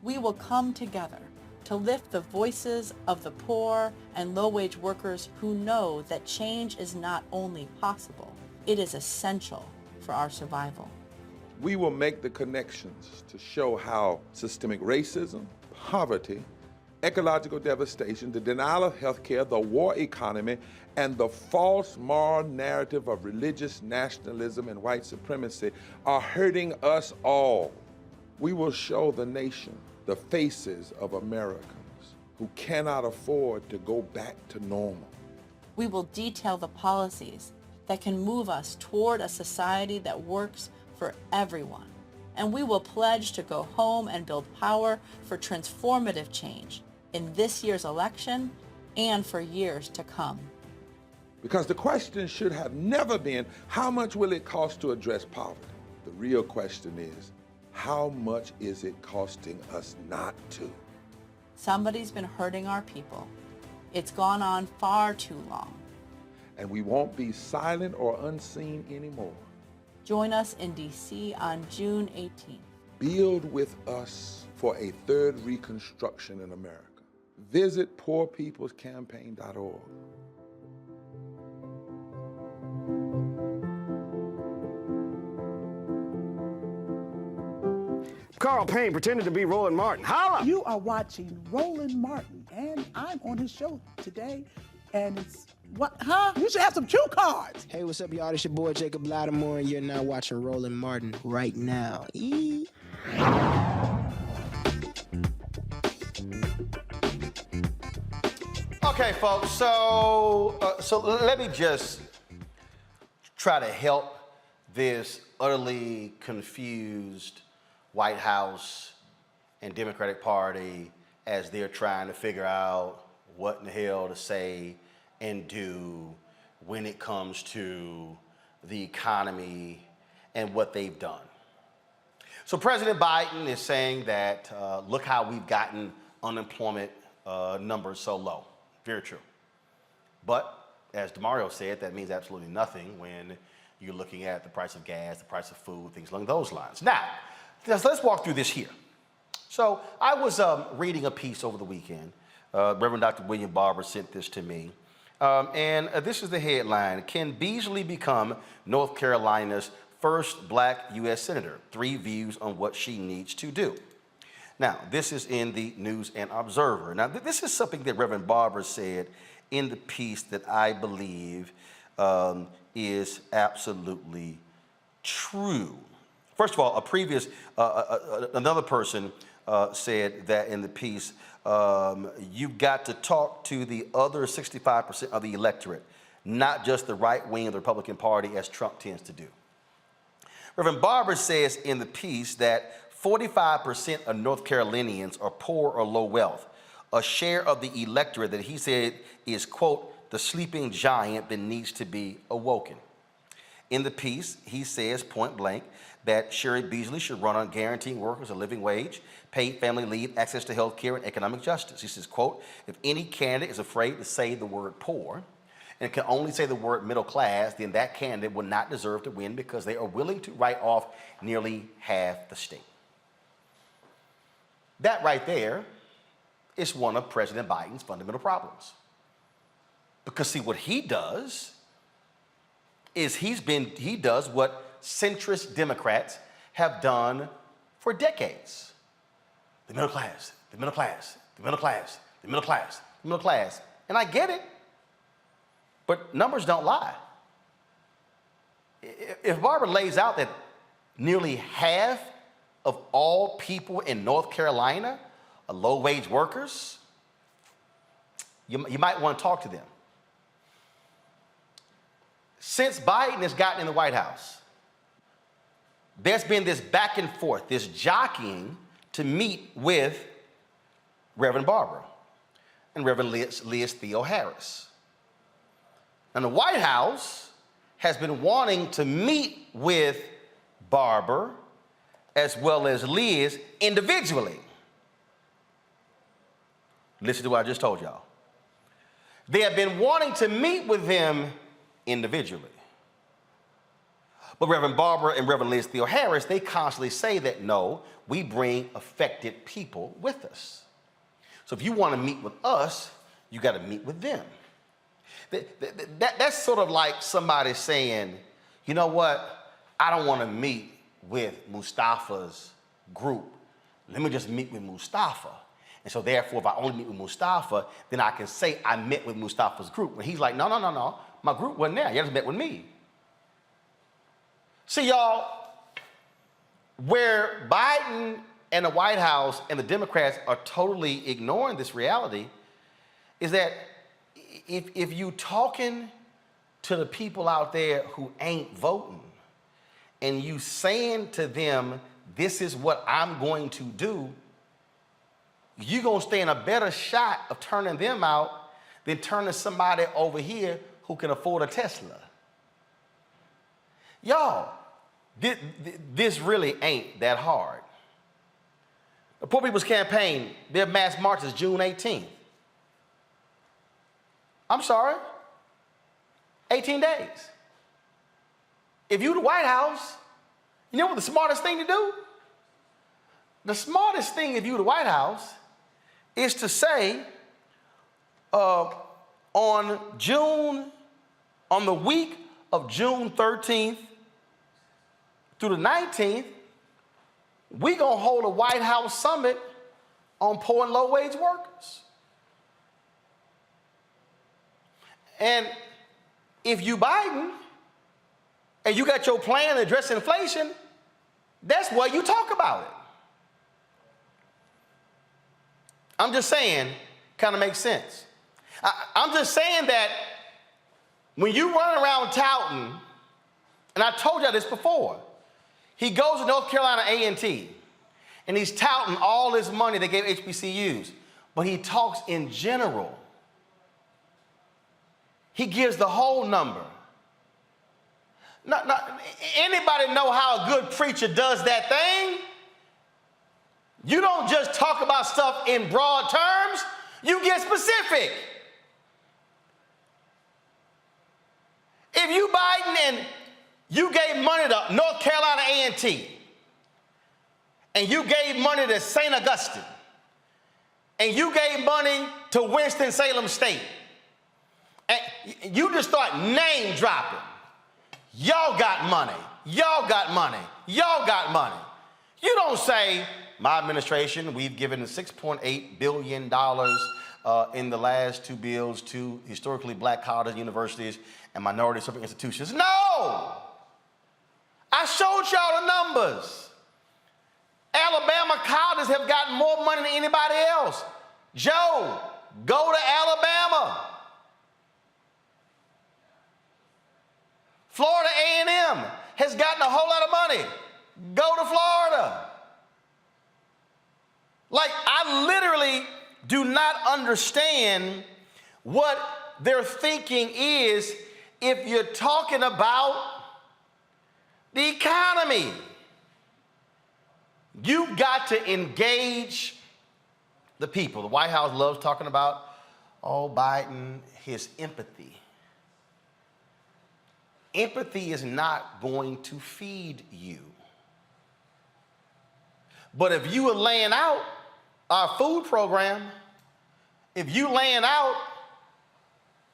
we will come together to lift the voices of the poor and low-wage workers who know that change is not only possible, it is essential for our survival. We will make the connections to show how systemic racism, poverty, ecological devastation, the denial of health care, the war economy, and the false moral narrative of religious nationalism and white supremacy are hurting us all. We will show the nation the faces of Americans who cannot afford to go back to normal. We will detail the policies that can move us toward a society that works for everyone. And we will pledge to go home and build power for transformative change in this year's election and for years to come. Because the question should have never been, how much will it cost to address poverty? The real question is, how much is it costing us not to? Somebody's been hurting our people. It's gone on far too long. And we won't be silent or unseen anymore. Join us in D.C. on June 18th. Build with us for a third reconstruction in America. Visit poorpeoplescampaign.org. Carl Payne pretended to be Roland Martin. Holla! You are watching Roland Martin, and I'm on his show today, and it's what? Huh? You should have some cue cards. Hey, what's up, y'all? It's your boy Jacob Lattimore, and you're now watching Roland Martin right now. Okay, folks. So let me just try to help this utterly confused White House and Democratic Party as they're trying to figure out what in the hell to say and do when it comes to the economy and what they've done. So President Biden is saying that look how we've gotten unemployment numbers so low. Very true. But as DeMario said, that means absolutely nothing when you're looking at the price of gas, the price of food, things along those lines. Now, let's walk through this here. So I was reading a piece over the weekend. Reverend Dr. William Barber sent this to me. And this is the headline: Can Beasley become North Carolina's first black U.S. Senator? 3 views on what she needs to do. Now, this is in the News and Observer. Now, this is something that Reverend Barber said in the piece that I believe is absolutely true. First of all, another person said that in the piece, you've got to talk to the other 65% of the electorate, not just the right wing of the Republican Party, as Trump tends to do. Reverend Barber says in the piece that 45% of North Carolinians are poor or low wealth, a share of the electorate that he said is, quote, the sleeping giant that needs to be awoken. In the piece, he says point blank that Sherry Beasley should run on guaranteeing workers a living wage, paid family leave, access to health care, and economic justice. He says, quote, if any candidate is afraid to say the word poor and can only say the word middle class, then that candidate will not deserve to win because they are willing to write off nearly half the state. That right there is one of President Biden's fundamental problems. Because see, what he does is he does what centrist Democrats have done for decades. The middle class, the middle class, the middle class, the middle class, the middle class. And I get it, but numbers don't lie. If Barber lays out that nearly half of all people in North Carolina are low-wage workers, you might want to talk to them. Since Biden has gotten in the White House, there's been this back and forth, this jockeying to meet with Reverend Barber and Reverend Liz Theo Harris. And the White House has been wanting to meet with Barber as well as Liz individually. Listen to what I just told y'all. They have been wanting to meet with them individually. But Reverend Barber and Reverend Liz Theo Harris, they constantly say that, no, we bring affected people with us. So if you want to meet with us, you got to meet with them. That's sort of like somebody saying, you know what, I don't want to meet with Mustafa's group. Let me just meet with Mustafa. And so therefore, if I only meet with Mustafa, then I can say I met with Mustafa's group. And he's like, no, no, no, no. My group wasn't there. You just met with me. See, y'all, where Biden and the White House and the Democrats are totally ignoring this reality is that if you talking to the people out there who ain't voting and you saying to them, this is what I'm going to do, you're going to stay in a better shot of turning them out than turning somebody over here who can afford a Tesla. Y'all, this really ain't that hard. The Poor People's Campaign, their mass march is June 18th. I'm sorry, 18 days. If you're the White House, you know what the smartest thing to do? The smartest thing if you're the White House is to say, on the week of June 13th through the 19th, we're going to hold a White House summit on poor and low-wage workers. And if you Biden and you got your plan to address inflation, that's where you talk about it. I'm just saying, kind of makes sense. I'm just saying that when you run around touting, and I told y'all this before, he goes to North Carolina A&T, and he's touting all this money they gave HBCUs, but he talks in general. He gives the whole number. Anybody know how a good preacher does that thing? You don't just talk about stuff in broad terms, you get specific. If you Biden and you gave money to North Carolina A&T, and you gave money to St. Augustine, and you gave money to Winston-Salem State, and you just start name dropping, y'all got money, y'all got money, y'all got money. You don't say, my administration, we've given $6.8 billion in the last two bills to historically black colleges, universities, and minority-serving institutions. No! I showed y'all the numbers. Alabama colleges have gotten more money than anybody else. Joe, go to Alabama. Florida A&M has gotten a whole lot of money. Go to Florida. Like, I literally do not understand what their thinking is if you're talking about the economy. You've got to engage the people. The White House loves talking about, oh, Biden, his empathy. Empathy is not going to feed you. But if you are laying out our food program, if you laying out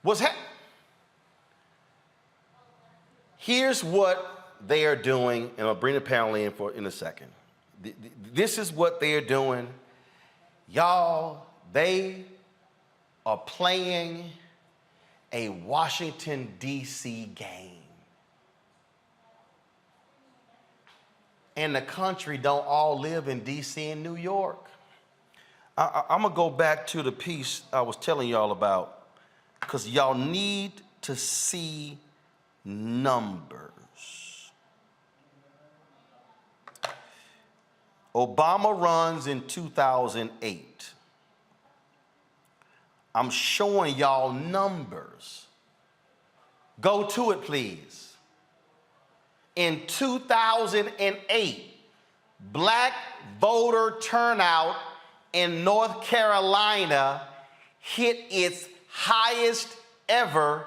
what's happening, here's what they are doing, and I'll bring the panel in a second. This is what they're doing. Y'all, they are playing a Washington, D.C. game. And the country don't all live in D.C. and New York. I'm going to go back to the piece I was telling y'all about, because y'all need to see numbers. Obama runs in 2008. I'm showing y'all numbers. Go to it, please. In 2008, black voter turnout in North Carolina hit its highest ever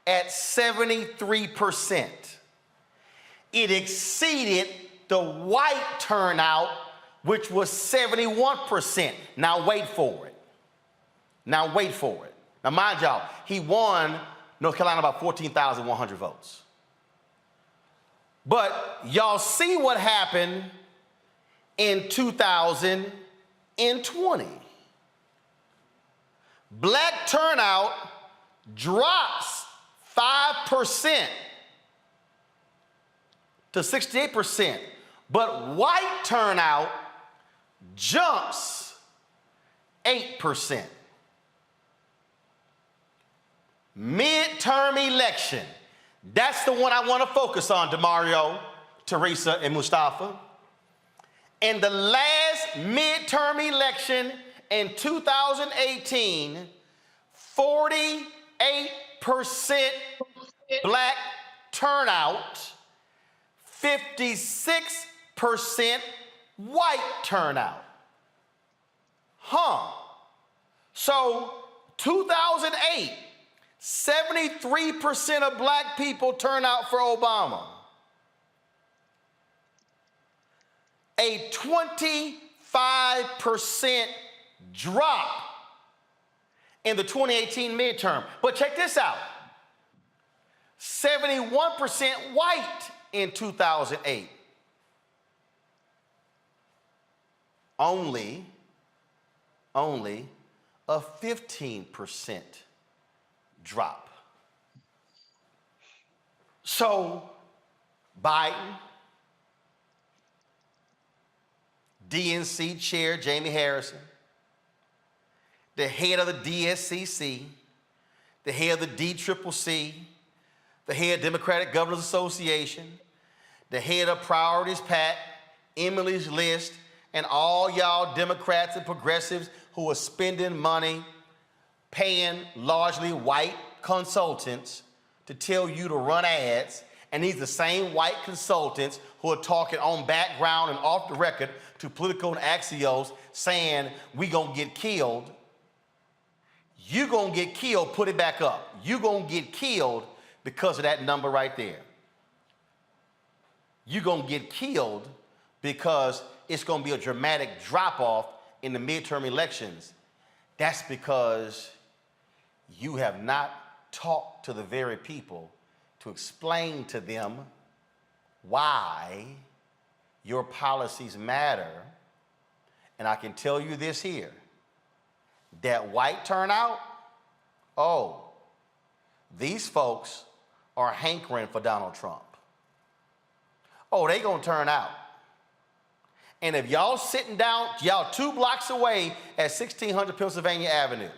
at 73%. It exceeded the white turnout, which was 71%. Now wait for it. Now wait for it. Now mind y'all, he won North Carolina by 14,100 votes. But y'all see what happened in 2020. Black turnout drops 5% to 68%, but white turnout jumps 8%. Midterm election. That's the one I want to focus on, DeMario, Teresa, and Mustafa. In the last midterm election in 2018, 48% black turnout, 56% white turnout. So 2008, 73% of black people turn out for Obama. A 25% drop in the 2018 midterm. But check this out. 71% white in 2008. Only a 15% drop. So Biden, DNC chair Jamie Harrison, the head of the DSCC, the head of the DCCC, the head of Democratic Governors Association, the head of Priorities PAC, Emily's List, and all y'all Democrats and progressives who are spending money paying largely white consultants to tell you to run ads, and these are the same white consultants who are talking on background and off the record to Politico and Axios saying we gonna get killed. You gonna get killed, put it back up. You gonna get killed because of that number right there. You gonna get killed because it's gonna be a dramatic drop-off in the midterm elections. That's because you have not talked to the very people to explain to them why your policies matter. And I can tell you this here, that white turnout, these folks are hankering for Donald Trump. They gonna turn out. And if y'all sitting down, y'all 2 blocks away at 1600 Pennsylvania Avenue,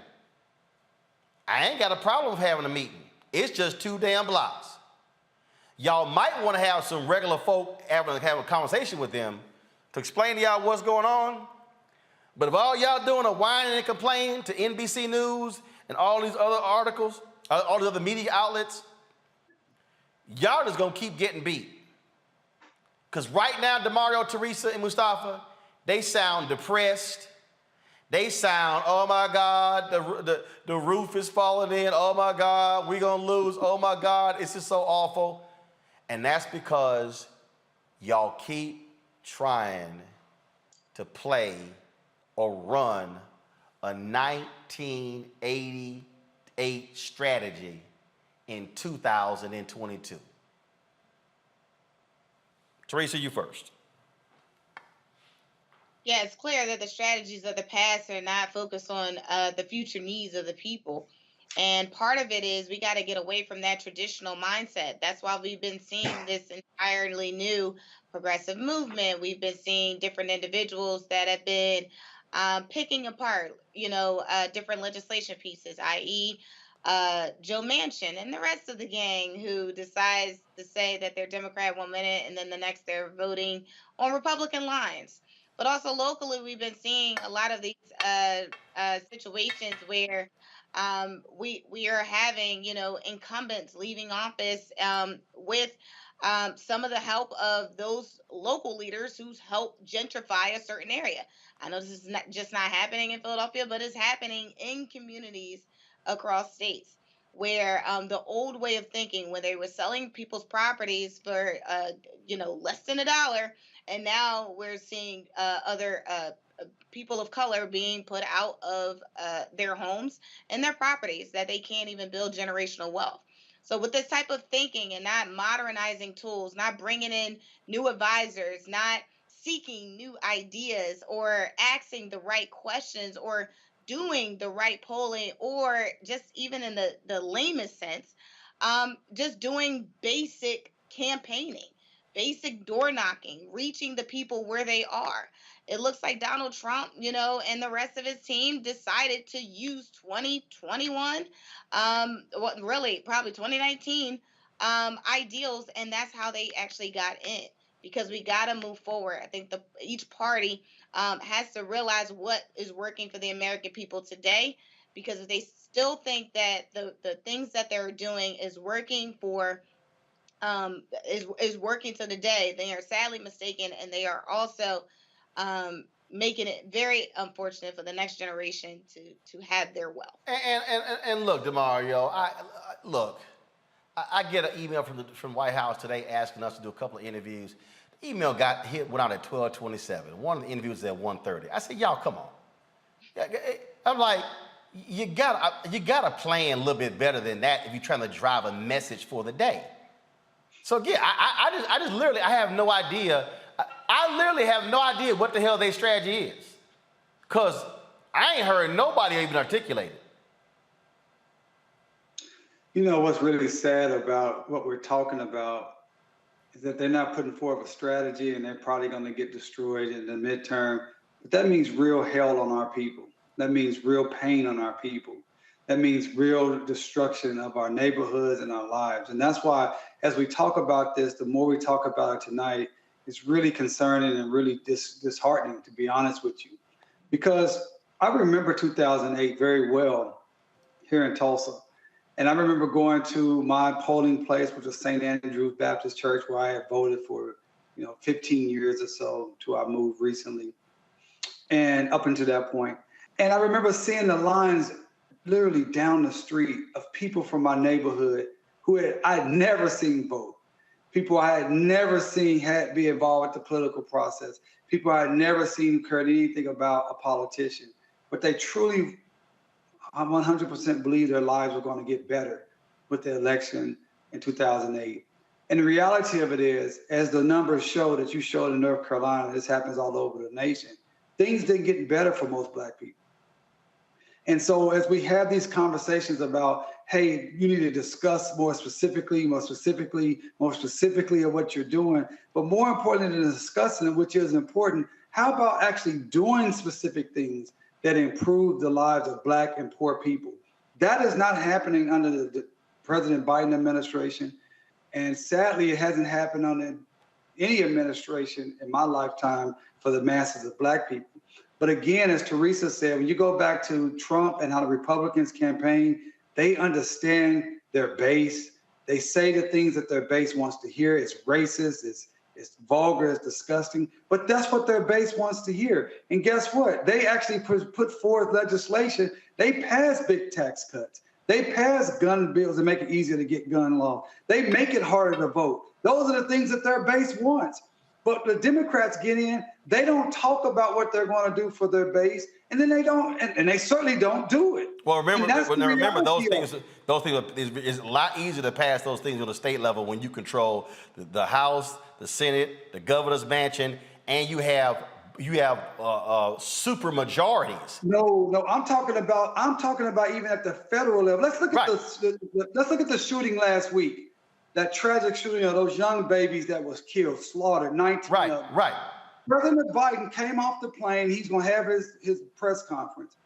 I ain't got a problem with having a meeting. It's just 2 damn blocks. Y'all might want to have some regular folk have a conversation with them to explain to y'all what's going on. But if all y'all doing are whining and complaining to NBC News and all these other articles, all the other media outlets, y'all just gonna keep getting beat. Because right now, DeMario, Teresa, and Mustafa, they sound depressed. They sound, oh my God, the roof is falling in. Oh my God, we're gonna lose. Oh my God, it's just so awful. And that's because y'all keep trying to play or run a 1988 strategy in 2022. Teresa, you first. Yeah, it's clear that the strategies of the past are not focused on the future needs of the people. And part of it is we got to get away from that traditional mindset. That's why we've been seeing this entirely new progressive movement. We've been seeing different individuals that have been picking apart, different legislation pieces, i.e., Joe Manchin and the rest of the gang who decides to say that they're Democrat one minute and then the next they're voting on Republican lines. But also locally, we've been seeing a lot of these situations where we are having, incumbents leaving office with some of the help of those local leaders who's helped gentrify a certain area. I know this is not happening in Philadelphia, but it's happening in communities across states where the old way of thinking, when they were selling people's properties for less than $1, and now we're seeing other people of color being put out of their homes and their properties that they can't even build generational wealth. So with this type of thinking and not modernizing tools, not bringing in new advisors, not seeking new ideas or asking the right questions or doing the right polling, or just even in the lamest sense, just doing basic campaigning, basic door knocking, reaching the people where they are. It looks like Donald Trump, and the rest of his team decided to use 2021, really probably 2019 ideals, and that's how they actually got in. Because we got to move forward. I think each party has to realize what is working for the American people today. Because if they still think that the things that they're doing is working for is working to the day, they are sadly mistaken, and they are also making it very unfortunate for the next generation to have their wealth. And look, DeMario, I get an email from White House today asking us to do a couple of interviews. The email went out at 12:27. One of the interviews was at 1:30. I said, y'all, come on. I'm like, you gotta plan a little bit better than that if you're trying to drive a message for the day. So yeah, I just literally, I have no idea. I literally have no idea what the hell their strategy is, because I ain't heard nobody even articulate it. What's really sad about what we're talking about is that they're not putting forth a strategy, and they're probably going to get destroyed in the midterm. But that means real hell on our people. That means real pain on our people. That means real destruction of our neighborhoods and our lives. And that's why, as we talk about this, the more we talk about it tonight, it's really concerning and really disheartening, to be honest with you. Because I remember 2008 very well here in Tulsa. And I remember going to my polling place, which was St. Andrew's Baptist Church, where I had voted for, 15 years or so until I moved recently, and up until that point. And I remember seeing the lines literally down the street of people from my neighborhood who I had never seen vote, people I had never seen be involved with the political process, people I had never seen care anything about a politician, but they truly, I 100% believe their lives were going to get better with the election in 2008. And the reality of it is, as the numbers show that you showed in North Carolina, this happens all over the nation, things didn't get better for most Black people. And so as we have these conversations about, hey, you need to discuss more specifically of what you're doing, but more importantly than discussing it, which is important, How about actually doing specific things that improve the lives of Black and poor people? That is not happening under the President Biden administration. And sadly, it hasn't happened under any administration in my lifetime for the masses of Black people. But again, as Teresa said, when you go back to Trump and how the Republicans campaign, they understand their base. They say the things that their base wants to hear. It's racist, it's vulgar, it's disgusting, but that's what their base wants to hear. And guess what? They actually put forth legislation. They passed big tax cuts. They passed gun bills to make it easier to get gun law. They make it harder to vote. Those are the things that their base wants. But the Democrats get in, they don't talk about what they're going to do for their base, and then they don't, and they certainly don't do it. Well, remember those things. It's a lot easier to pass those things on the state level when you control the House, the Senate, the governor's mansion, and you have super majorities. No, I'm talking about even at the federal level. Let's look at let's look at the shooting last week. That tragic shooting of those young babies that was killed, slaughtered, 19 of them. Right. President Biden came off the plane. He's going to have his press conference.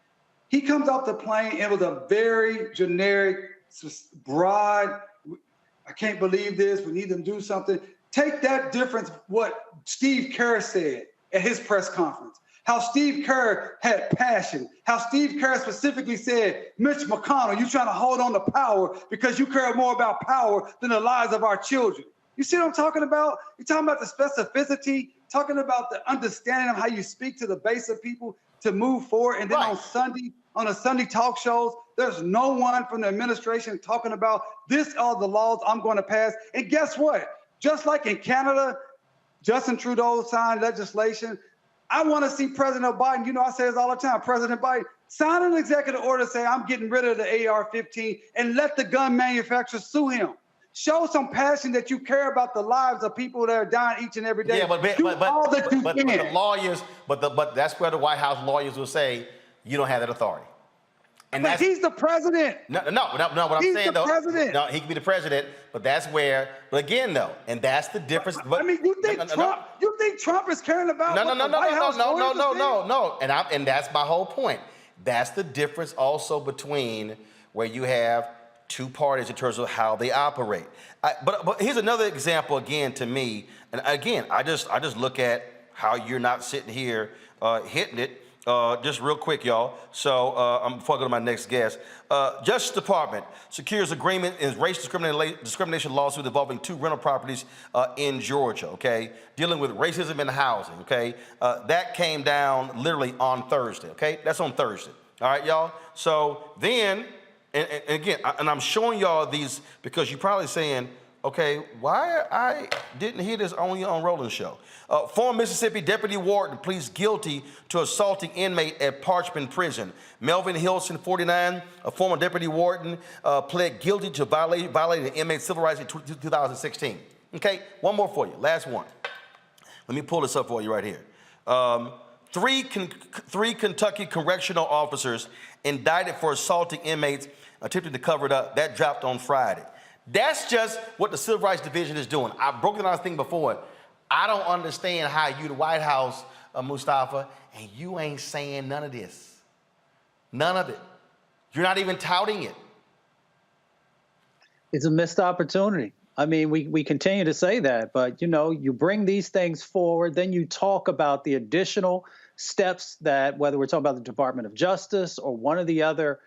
He comes off the plane. It was a very generic, broad, I can't believe this. We need them to do something. Take that difference, what Steve Kerr said at his press conference. How Steve Kerr had passion. How Steve Kerr specifically said, Mitch McConnell, you're trying to hold on to power because you care more about power than the lives of our children. You see what I'm talking about? You're talking about the specificity, talking about the understanding of how you speak to the base of people to move forward. And then on the Sunday talk shows, there's no one from the administration talking about this are the laws I'm going to pass. And guess what? Just like in Canada, Justin Trudeau signed legislation. I want to see President Biden, you know, I say this all the time, President Biden, sign an executive order saying I'm getting rid of the AR-15 and let the gun manufacturers sue him. Show some passion that you care about the lives of people that are dying each and every day. Yeah, but the lawyers, but that's where the White House lawyers will say you don't have that authority. And but he's the president. No. What I'm saying though, president. No, he can be the president, but that's where. But again, though, and that's the difference. But I mean, you think Trump is caring about? No. And that's my whole point. That's the difference also between where you have two parties in terms of how they operate. But here's another example again to me, and again, I just look at how you're not sitting here hitting it. Just real quick, y'all. So before I go to my next guest, Justice Department secures agreement in race discrimination lawsuit involving 2 rental properties in Georgia. Okay, dealing with racism in housing. Okay, that came down literally on Thursday. Okay, that's on Thursday. All right, y'all. So then, and again, I'm showing y'all these because you're probably saying, okay, why I didn't hear this only on Roland's show. Former Mississippi Deputy Warden pleads guilty to assaulting inmate at Parchman Prison. Melvin Hilson, 49, a former Deputy Warden, pled guilty to violating an inmate's civil rights in 2016. Okay, one more for you, last one. Let me pull this up for you right here. Three Kentucky correctional officers indicted for assaulting inmates attempting to cover it up. That dropped on Friday. That's just what the Civil Rights Division is doing. I've broken down this thing before. I don't understand how you, the White House, Mustafa, and you ain't saying none of this. None of it. You're not even touting it. It's a missed opportunity. I mean, we continue to say that, but, you know, you bring these things forward, then you talk about the additional steps that, whether we're talking about the Department of Justice or one of the other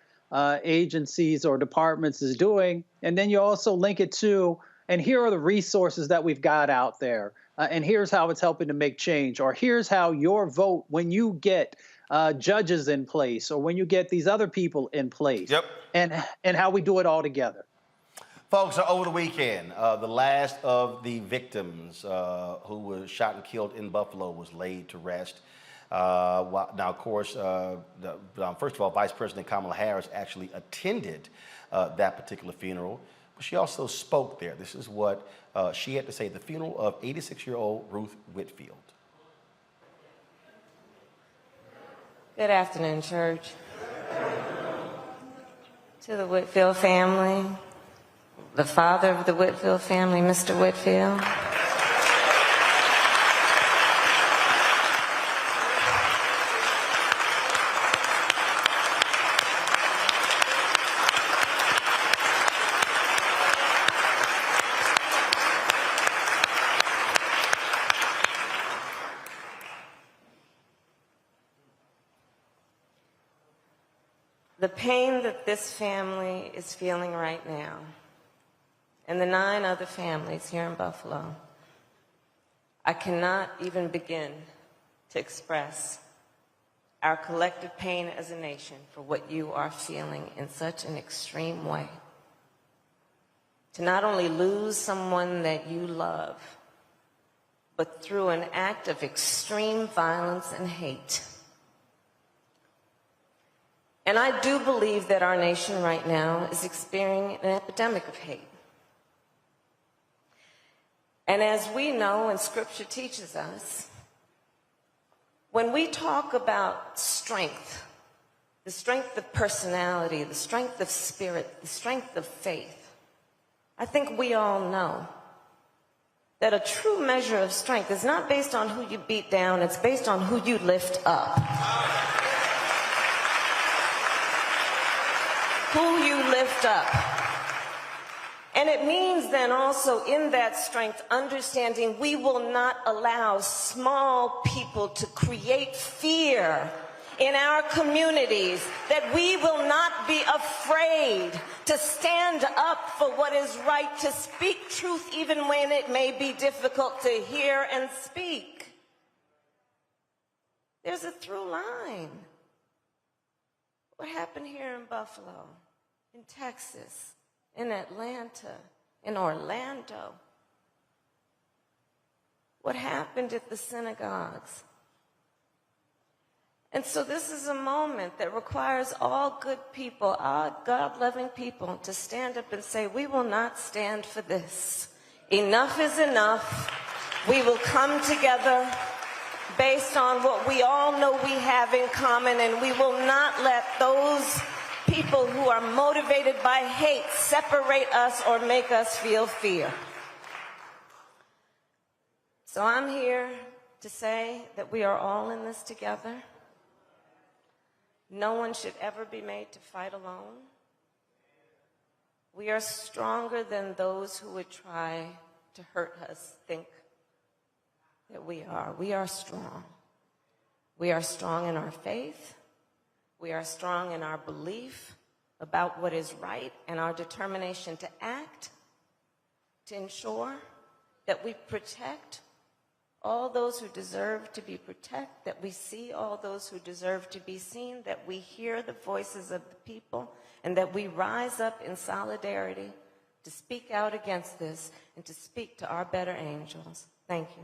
agencies or departments is doing, and then you also link it to, and here are the resources that we've got out there, and here's how it's helping to make change, or here's how your vote, when you get judges in place, or when you get these other people in place, and how we do it all together. Folks, over the weekend, the last of the victims who was shot and killed in Buffalo was laid to rest. Now, of course, first of all, Vice President Kamala Harris actually attended that particular funeral, but she also spoke there. This is what she had to say at the funeral of 86-year-old Ruth Whitfield. Good afternoon, church. To the Whitfield family, the father of the Whitfield family, Mr. Whitfield. The pain that this family is feeling right now, and the 9 other families here in Buffalo, I cannot even begin to express our collective pain as a nation for what you are feeling in such an extreme way. To not only lose someone that you love, but through an act of extreme violence and hate. And I do believe that our nation right now is experiencing an epidemic of hate. And as we know, and Scripture teaches us, when we talk about strength, the strength of personality, the strength of spirit, the strength of faith, I think we all know that a true measure of strength is not based on who you beat down, it's based on who you lift up. Who you lift up. And it means then also in that strength, understanding we will not allow small people to create fear in our communities, that we will not be afraid to stand up for what is right, to speak truth even when it may be difficult to hear and speak. There's a through line. What happened here in Buffalo, in Texas, in Atlanta, in Orlando? What happened at the synagogues? And so this is a moment that requires all good people, all God-loving people, to stand up and say, we will not stand for this. Enough is enough. We will come together based on what we all know we have in common, and we will not let those people who are motivated by hate separate us or make us feel fear. So I'm here to say that we are all in this together. No one should ever be made to fight alone. We are stronger than those who would try to hurt us think that we are. We are strong. We are strong in our faith. We are strong in our belief about what is right and our determination to act, to ensure that we protect all those who deserve to be protected, that we see all those who deserve to be seen, that we hear the voices of the people, and that we rise up in solidarity to speak out against this and to speak to our better angels. Thank you.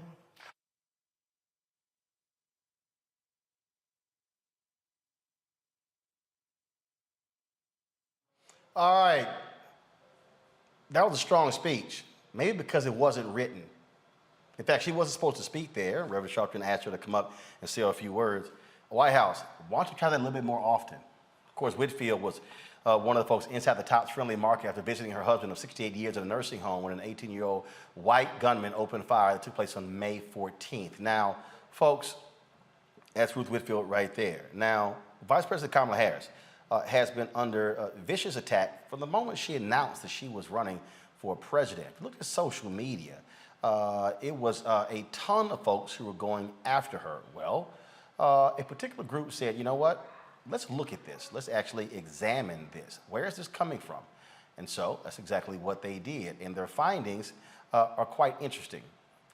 All right. That was a strong speech, maybe because it wasn't written. In fact, she wasn't supposed to speak there. Reverend Sharpton asked her to come up and say a few words. White House, why don't you try that a little bit more often? Of course, Whitfield was one of the folks inside the Tops Friendly Market after visiting her husband of 68 years at a nursing home when an 18-year-old white gunman opened fire that took place on May 14th. Now, folks, that's Ruth Whitfield right there. Now, Vice President Kamala Harris has been under vicious attack from the moment she announced that she was running for president. Look at social media. It was a ton of folks who were going after her. Well, a particular group said, you know what? Let's look at this. Let's actually examine this. Where is this coming from? And so that's exactly what they did. And their findings are quite interesting.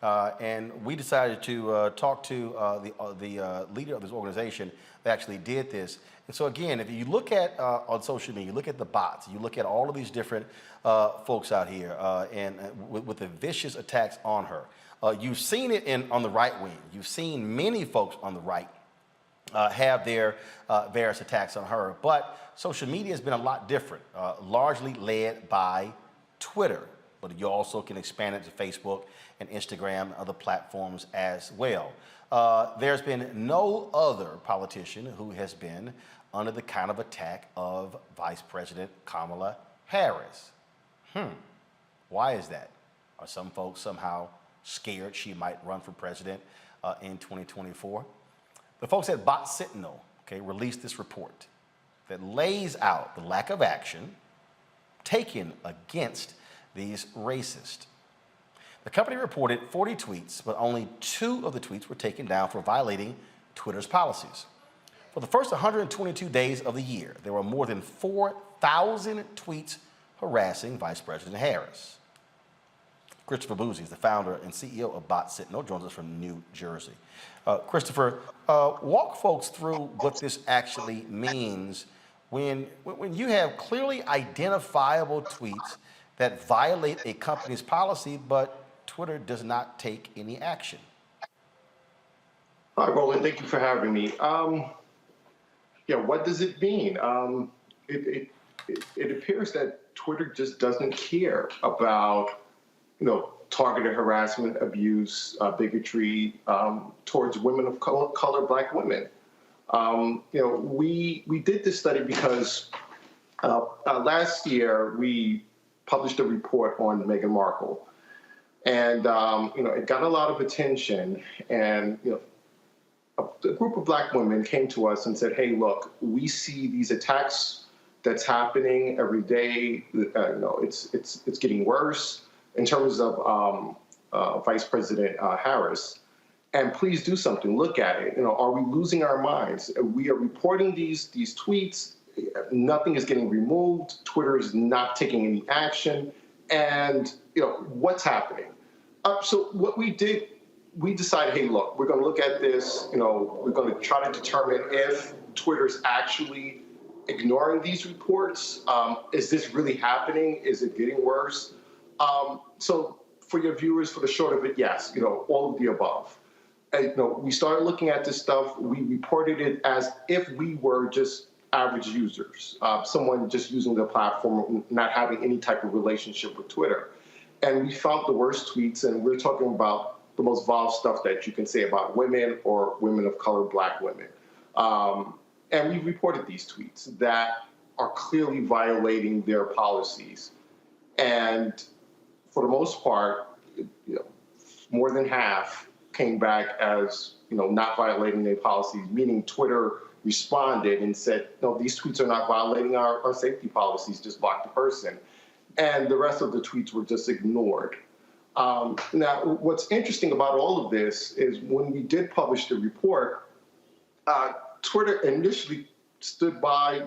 And we decided to talk to the leader of this organization that actually did this. And so again, if you look at on social media, you look at the bots, you look at all of these different folks out here and with the vicious attacks on her. You've seen it on the right wing. You've seen many folks on the right have their various attacks on her. But social media has been a lot different, largely led by Twitter. But you also can expand it to Facebook and Instagram and other platforms as well. There's been no other politician who has been under the kind of attack of Vice President Kamala Harris. Why is that? Are some folks somehow scared she might run for president in 2024? The folks at Bot Sentinel, released this report that lays out the lack of action taken against these racists. The company reported 40 tweets, but only 2 of the tweets were taken down for violating Twitter's policies. For the first 122 days of the year, there were more than 4,000 tweets harassing Vice President Harris. Christopher Boozy is the founder and CEO of Bot Sentinel, joins us from New Jersey. Christopher, walk folks through what this actually means when you have clearly identifiable tweets that violate a company's policy, but Twitter does not take any action. Hi, Roland. Thank you for having me. Yeah, what does it mean? It appears that Twitter just doesn't care about, targeted harassment, abuse, bigotry towards women of color, Black women. We did this study because last year we published a report on Meghan Markle, and it got a lot of attention, and a group of Black women came to us and said, "Hey, look, we see these attacks that's happening every day. It's getting worse in terms of Vice President Harris, and please do something. Look at it. Are we losing our minds? We are reporting these tweets. Nothing is getting removed. Twitter is not taking any action, and what's happening?" So what we did. We decided, hey, look, we're going to look at this. We're going to try to determine if Twitter's actually ignoring these reports. Is this really happening? Is it getting worse? So for your viewers, for the short of it, yes, all of the above. We started looking at this stuff. We reported it as if we were just average users, someone just using the platform, not having any type of relationship with Twitter. And we found the worst tweets, and we're talking about the most vile stuff that you can say about women or women of color, Black women. And we reported these tweets that are clearly violating their policies. And for the most part, more than half came back as, not violating their policies, meaning Twitter responded and said, no, these tweets are not violating our safety policies, just block the person. And the rest of the tweets were just ignored. Now, what's interesting about all of this is when we did publish the report, Twitter initially stood by,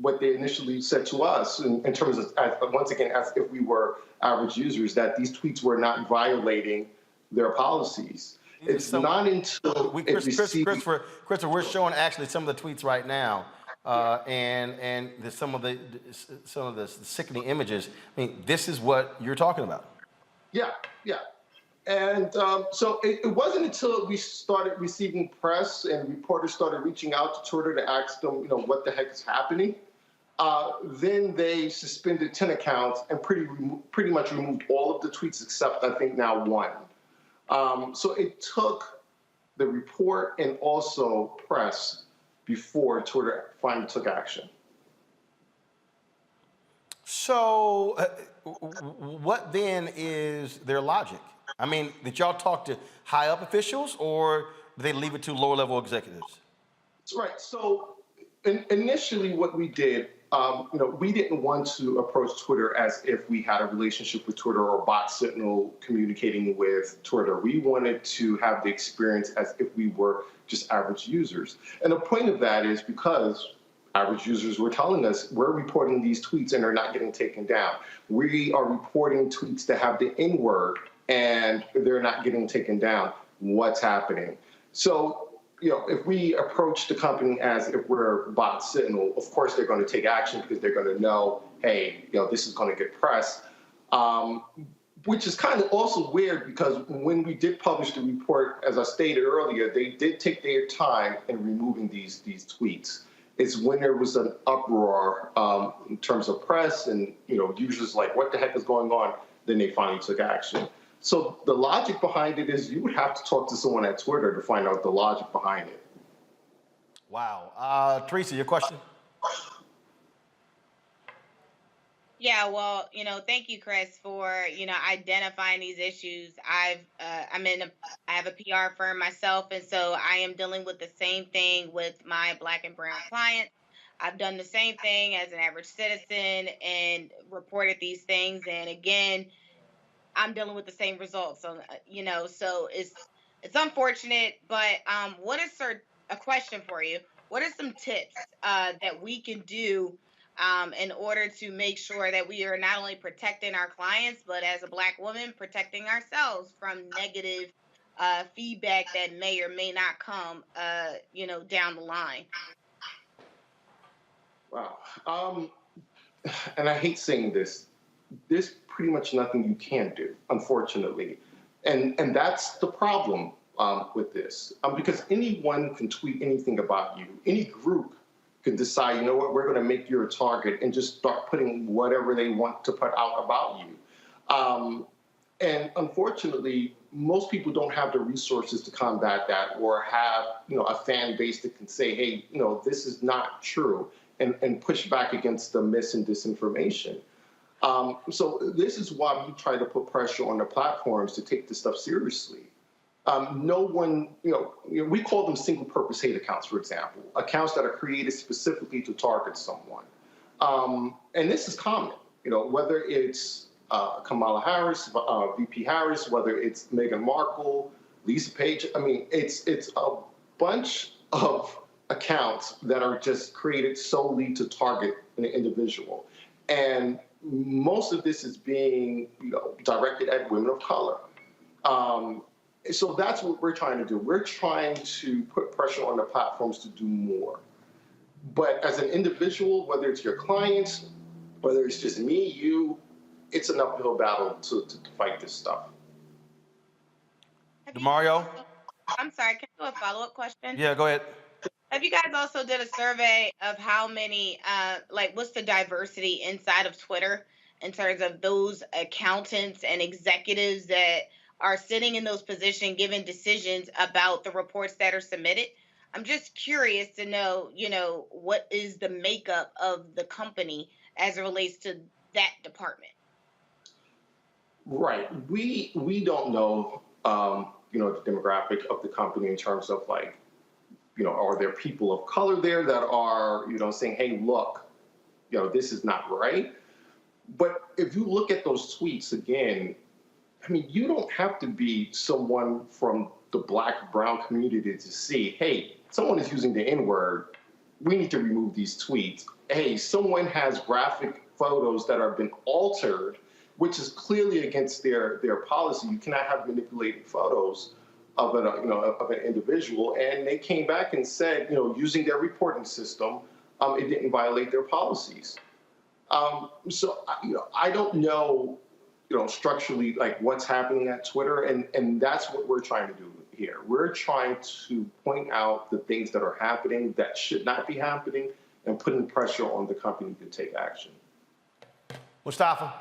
what they initially said to us in terms of, once again, as if we were average users, that these tweets were not violating their policies. It's not until Christopher, we're showing actually some of the tweets right now. And some of the sickening images. I mean, this is what you're talking about. Yeah. And so it wasn't until we started receiving press and reporters started reaching out to Twitter to ask them, what the heck is happening. Then they suspended 10 accounts and pretty much removed all of the tweets except, I think, now one. So it took the report and also press before Twitter finally took action. So what then is their logic? I mean, did y'all talk to high up officials or did they leave it to lower level executives? That's right. So initially what we did, we didn't want to approach Twitter as if we had a relationship with Twitter or Bot Sentinel communicating with Twitter. We wanted to have the experience as if we were just average users. And the point of that is because average users were telling us we're reporting these tweets and they're not getting taken down. We are reporting tweets that have the N-word and they're not getting taken down. What's happening? So, if we approach the company as if we're Bot Sentinel, of course they're going to take action because they're going to know, hey, this is going to get press. Which is kind of also weird because when we did publish the report, as I stated earlier, they did take their time in removing these tweets. It's when there was an uproar in terms of press and, users like, what the heck is going on? Then they finally took action. So the logic behind it is you would have to talk to someone at Twitter to find out the logic behind it. Wow. Teresa, your question? Yeah, well, thank you, Chris, for, identifying these issues. I have a PR firm myself, and so I am dealing with the same thing with my Black and brown clients. I've done the same thing as an average citizen and reported these things. And again, I'm dealing with the same results. So, so it's unfortunate, but what is a question for you? what are some tips that we can do in order to make sure that we are not only protecting our clients, but as a Black woman, protecting ourselves from negative feedback that may or may not come, down the line? Wow. And I hate saying this. There's pretty much nothing you can do, unfortunately. And that's the problem with this. Because anyone can tweet anything about you. Any group can decide, you know what, we're going to make you a target and just start putting whatever they want to put out about you. And unfortunately, most people don't have the resources to combat that or have, a fan base that can say, hey, this is not true, and push back against the mis and disinformation. So this is why we try to put pressure on the platforms to take this stuff seriously. No one, we call them single-purpose hate accounts, for example, accounts that are created specifically to target someone. And this is common, whether it's Kamala Harris, VP Harris, whether it's Meghan Markle, Lisa Page. I mean, it's a bunch of accounts that are just created solely to target an individual. And most of this is being, directed at women of color. So that's what we're trying to do. We're trying to put pressure on the platforms to do more. But as an individual, whether it's your clients, whether it's just me, you, it's an uphill battle to fight this stuff. DeMario? I'm sorry, can I do a follow-up question? Yeah, go ahead. Have you guys also did a survey of how many, what's the diversity inside of Twitter in terms of those accountants and executives that are sitting in those positions, giving decisions about the reports that are submitted? I'm just curious to know, what is the makeup of the company as it relates to that department? Right. We don't know, the demographic of the company in terms of are there people of color there that are, saying, hey, look, this is not right. But if you look at those tweets again, I mean, you don't have to be someone from the Black, brown community to see, hey, someone is using the N-word. We need to remove these tweets. Hey, someone has graphic photos that have been altered, which is clearly against their policy. You cannot have manipulated photos of an individual. And they came back and said, using their reporting system, it didn't violate their policies. So I don't know, structurally, what's happening at Twitter, and that's what we're trying to do here. We're trying to point out the things that are happening that should not be happening, and putting pressure on the company to take action. Mustafa?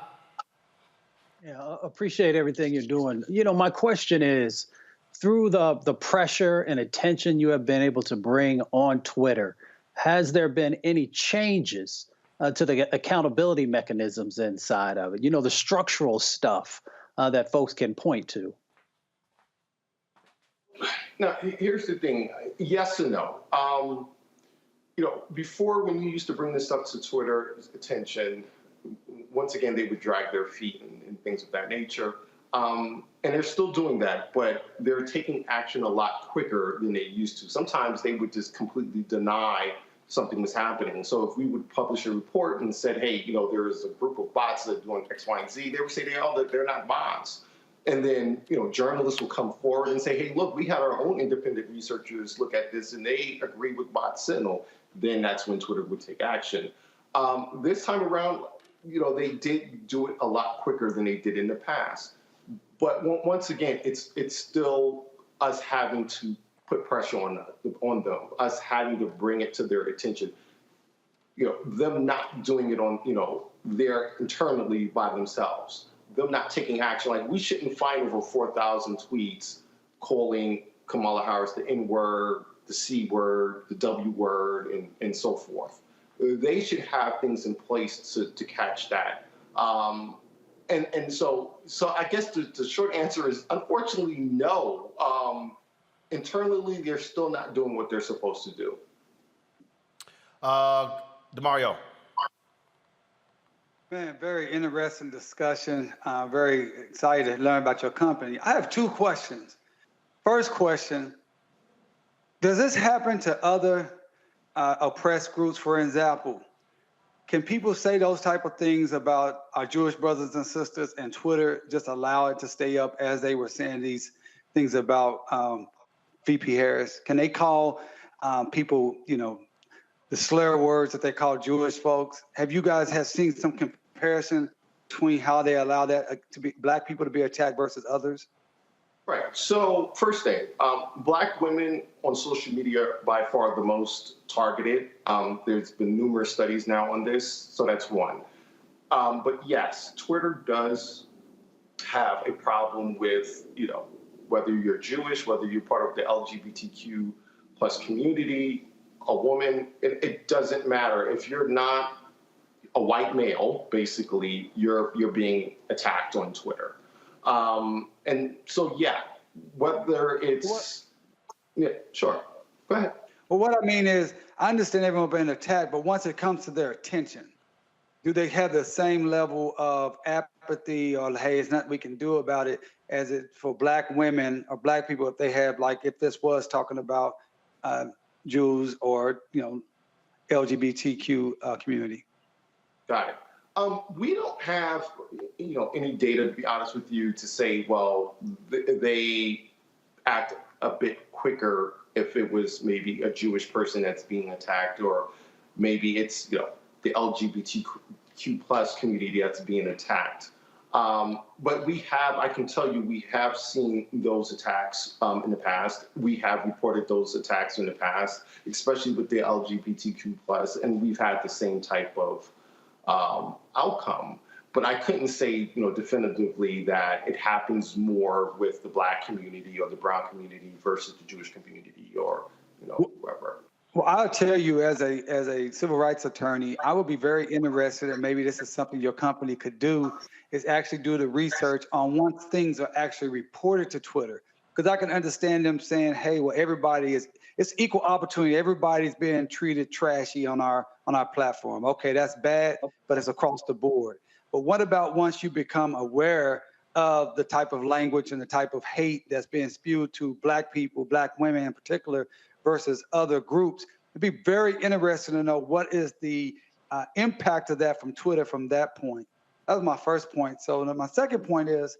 Yeah, I appreciate everything you're doing. My question is, through the pressure and attention you have been able to bring on Twitter, has there been any changes to the accountability mechanisms inside of it? The structural stuff that folks can point to. Now, here's the thing. Yes and no. Before, when you used to bring this stuff to Twitter's attention, once again, they would drag their feet and things of that nature. And they're still doing that, but they're taking action a lot quicker than they used to. Sometimes they would just completely deny something was happening. So if we would publish a report and said, hey, there is a group of bots that are doing X, Y, and Z, they would say they're not bots. And then, journalists will come forward and say, hey, look, we had our own independent researchers look at this and they agree with bot signal. Then that's when Twitter would take action. This time around, they did do it a lot quicker than they did in the past. But once again, it's still us having to put pressure on them, us having to bring it to their attention. Them not doing it on, their internally by themselves. Them not taking action. We shouldn't find over 4,000 tweets calling Kamala Harris the N-word, the C-word, the W-word, and so forth. They should have things in place to catch that. And so I guess the short answer is, unfortunately, no. Internally, they're still not doing what they're supposed to do. DeMario. Man, very interesting discussion. Very excited to learn about your company. I have two questions. First question, does this happen to other oppressed groups, for example. Can people say those type of things about our Jewish brothers and sisters, and Twitter just allow it to stay up as they were saying these things about VP Harris? Can they call people, the slur words that they call Jewish folks? Have you guys seen some comparison between how they allow that to be Black people to be attacked versus others? Right. So first thing, Black women on social media by far the most targeted. There's been numerous studies now on this, so that's one. But yes, Twitter does have a problem with, whether you're Jewish, whether you're part of the LGBTQ plus community, a woman, it doesn't matter. If you're not a white male, basically, you're being attacked on Twitter. And so, yeah, whether it's, yeah, sure. Go ahead. Well, what I mean is, I understand everyone being attacked, but once it comes to their attention, do they have the same level of apathy or, hey, there's nothing we can do about it, as it for Black women or Black people, if they have, like, if this was talking about Jews or, LGBTQ community? Got it. We don't have, any data, to be honest with you, to say, well, they act a bit quicker if it was maybe a Jewish person that's being attacked, or maybe it's, the LGBTQ plus community that's being attacked. But I can tell you, we have seen those attacks in the past. We have reported those attacks in the past, especially with the LGBTQ plus, and we've had the same type of outcome. But I couldn't say, definitively that it happens more with the Black community or the brown community versus the Jewish community or, whoever. Well, I'll tell you, as a civil rights attorney, I would be very interested, and maybe this is something your company could do, is actually do the research on once things are actually reported to Twitter. Because I can understand them saying, hey, well, it's equal opportunity. Everybody's being treated trashy on our platform. Okay, that's bad, but it's across the board. But what about once you become aware of the type of language and the type of hate that's being spewed to Black people, Black women in particular, versus other groups? It'd be very interesting to know what is the impact of that from Twitter from that point. That was my first point. So my second point is,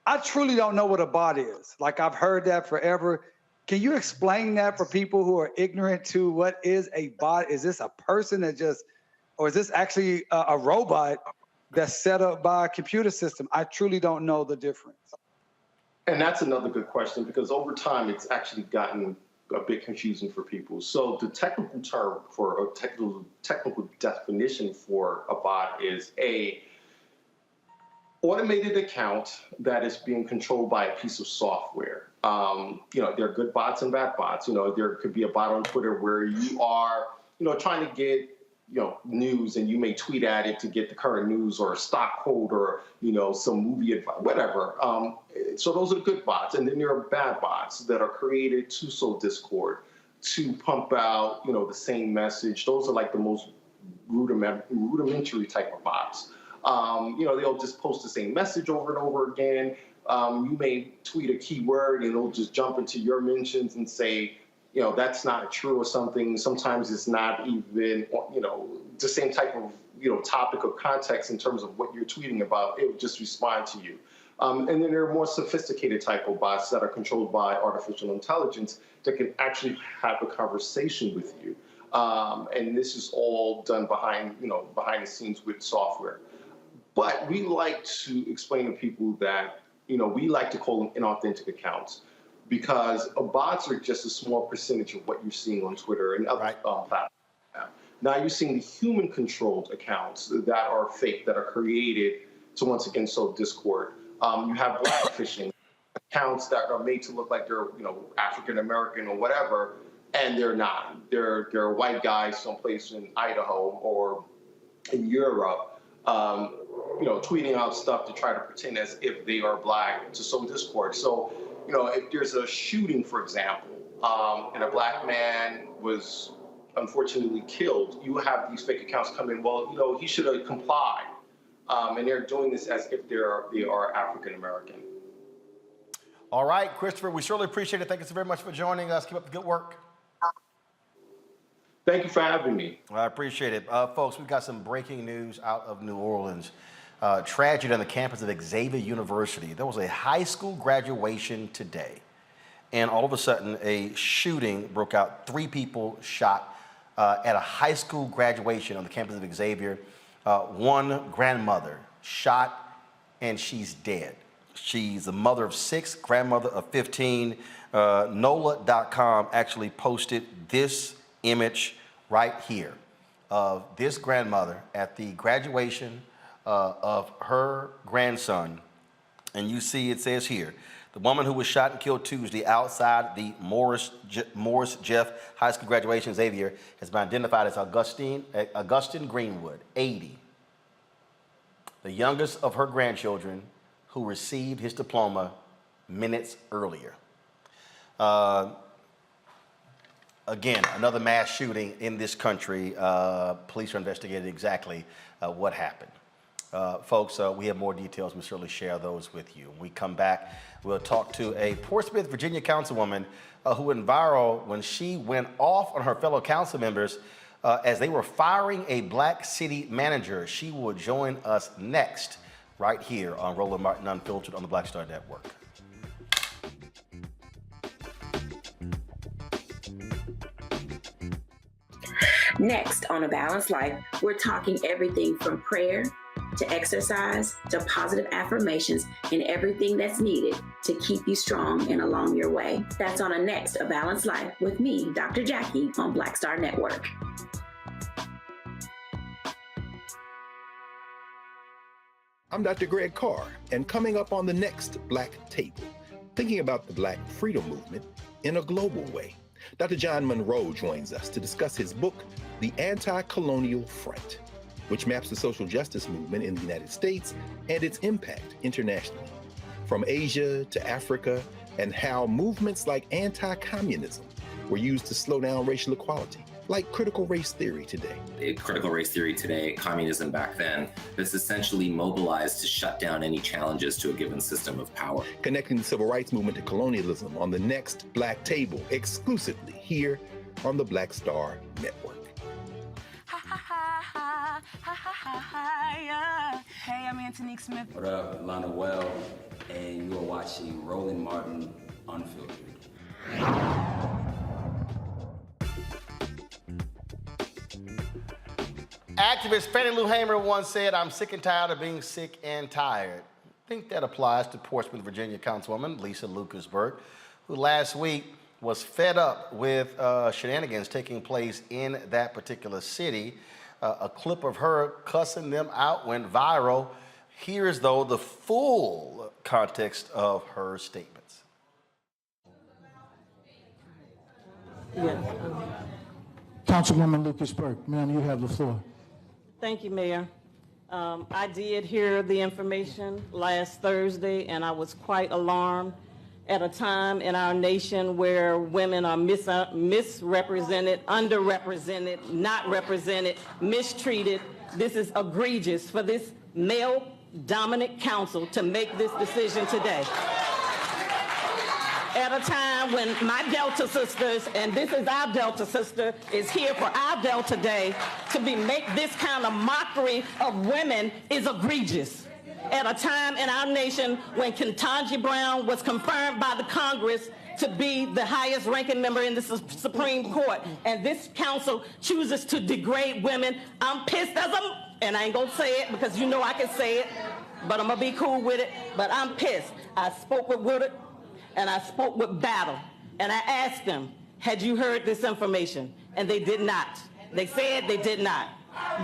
I truly don't know what a bot is. Like, I've heard that forever. Can you explain that for people who are ignorant to what is a bot? Is this a person or is this actually a robot that's set up by a computer system? I truly don't know the difference. And that's another good question, because over time, it's actually gotten a bit confusing for people. So the technical term for a technical definition for a bot is a automated account that is being controlled by a piece of software. There are good bots and bad bots. There could be a bot on Twitter where you are, trying to get, news, and you may tweet at it to get the current news or a stock quote or, some movie advice, whatever. So those are good bots. And then there are bad bots that are created to sow discord, to pump out, the same message. Those are like the most rudimentary type of bots. They'll just post the same message over and over again. You may tweet a keyword and it'll just jump into your mentions and say, that's not true or something. Sometimes it's not even, the same type of, topic or context in terms of what you're tweeting about. It will just respond to you. And then there are more sophisticated type of bots that are controlled by artificial intelligence that can actually have a conversation with you. And this is all done behind the scenes with software. But we like to explain to people that, we like to call them inauthentic accounts, because bots are just a small percentage of what you're seeing on Twitter and other platforms. Now you're seeing the human-controlled accounts that are fake, that are created to once again sow discord. You have blackfishing accounts that are made to look like they're African American or whatever, and they're not. They're white guys someplace in Idaho or in Europe, tweeting out stuff to try to pretend as if they are Black to sow discord. So, if there's a shooting, for example, and a Black man was unfortunately killed, you have these fake accounts come in, well, he should have complied. And they're doing this as if they are African American. All right, Christopher, we surely appreciate it. Thank you so very much for joining us. Keep up the good work. Thank you for having me. I appreciate it. Folks, we've got some breaking news out of New Orleans. Tragedy on the campus of Xavier University. There was a high school graduation today, and all of a sudden a shooting broke out. 3 people shot at a high school graduation on the campus of Xavier. One grandmother shot, and she's dead. She's the mother of 6, grandmother of 15. NOLA.com actually posted this image right here of this grandmother at the graduation of her grandson. And you see it says here, the woman who was shot and killed Tuesday outside the Morris Jeff High School graduation, Xavier, has been identified as Augustine Greenwood, 80, the youngest of her grandchildren, who received his diploma minutes earlier. Again, another mass shooting in this country. Police are investigating exactly what happened. Folks, we have more details. We'll certainly share those with you. When we come back, we'll talk to a Portsmouth, Virginia councilwoman who went viral when she went off on her fellow council members as they were firing a black city manager. She will join us next, right here on Roland Martin Unfiltered on the Black Star Network. Next on A Balanced Life, we're talking everything from prayer to exercise to positive affirmations and everything that's needed to keep you strong and along your way. That's on a next A Balanced Life with me, Dr. Jackie, on Black Star Network. I'm Dr. Greg Carr, and coming up on the next Black Table, thinking about the Black freedom movement in a global way. Dr. John Monroe joins us to discuss his book, The Anti-Colonial Front, which maps the social justice movement in the United States and its impact internationally, from Asia to Africa, and how movements like anti-communism were used to slow down racial equality, like critical race theory today. Critical race theory today, communism back then, that's essentially mobilized to shut down any challenges to a given system of power. Connecting the civil rights movement to colonialism on the next Black Table, exclusively here on the Black Star Network. Hey, I'm Antonique Smith. What up, Lana Well, and you are watching Roland Martin Unfiltered. Activist Fannie Lou Hamer once said, "I'm sick and tired of being sick and tired." I think that applies to Portsmouth, Virginia Councilwoman Lisa Lucasberg, who last week was fed up with shenanigans taking place in that particular city. A clip of her cussing them out went viral. Here's, though, the full context of her statements. Yes. Councilwoman Lucasberg, ma'am, you have the floor. Thank you, Mayor. I did hear the information last Thursday, and I was quite alarmed at a time in our nation where women are misrepresented, underrepresented, not represented, mistreated. This is egregious for this male-dominant council to make this decision today. At a time when my Delta sisters, and this is our Delta sister, is here for our Delta Day, to make this kind of mockery of women is egregious. At a time in our nation when Ketanji Brown was confirmed by the Congress to be the highest ranking member in the Supreme Court, and this council chooses to degrade women, I'm pissed and I ain't gonna say it because you know I can say it, but I'm gonna be cool with it, but I'm pissed. I spoke with Woodard, and I spoke with Battle, and I asked them, had you heard this information? And they did not. They said they did not.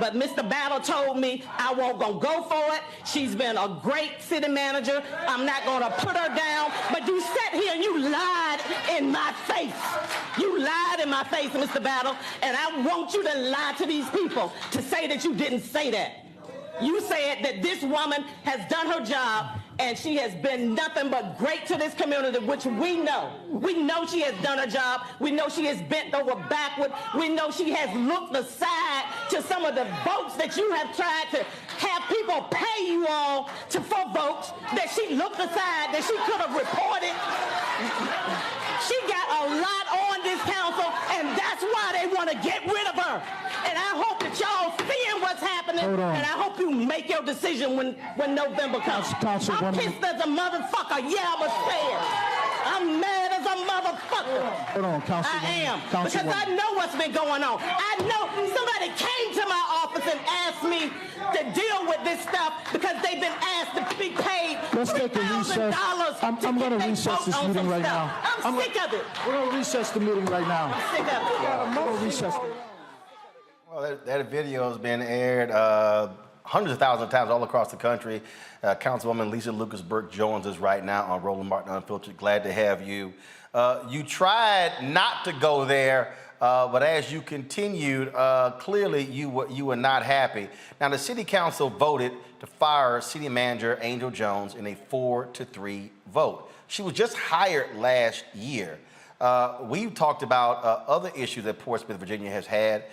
But Mr. Battle told me I won't gonna go for it. She's been a great city manager. I'm not gonna put her down. But you sat here and you lied in my face. You lied in my face, Mr. Battle, and I want you to lie to these people to say that you didn't say that. You said that this woman has done her job and she has been nothing but great to this community, which we know. We know she has done her job. We know she has bent over backward. We know she has looked aside to some of the votes that you have tried to have people pay you all for votes, that she looked aside, that she could have reported. She got a lot on this council, and that's why they want to get rid of President, Hold on. and I hope you make your decision when November comes. Councilwoman. I'm pissed as a motherfucker. Yeah, I'm scared. I'm mad as a motherfucker. Hold on, Councilwoman. I am. Because I know what's been going on. I know somebody came to my office and asked me to deal with this stuff because they've been asked to be paid Let's take a recess. I'm going to recess this meeting right now. I'm sick of it. We're going to recess the meeting right now. I'm sick of it. We're going to recess. Well, that video has been aired hundreds of thousands of times all across the country. Councilwoman Lisa Lucas Burke joins us right now on Roland Martin Unfiltered. Glad to have you. You tried not to go there, but as you continued, clearly you were not happy. Now, the city council voted to fire city manager Angel Jones in a 4-3 vote. She was just hired last year. We've talked about other issues that Portsmouth, Virginia has had,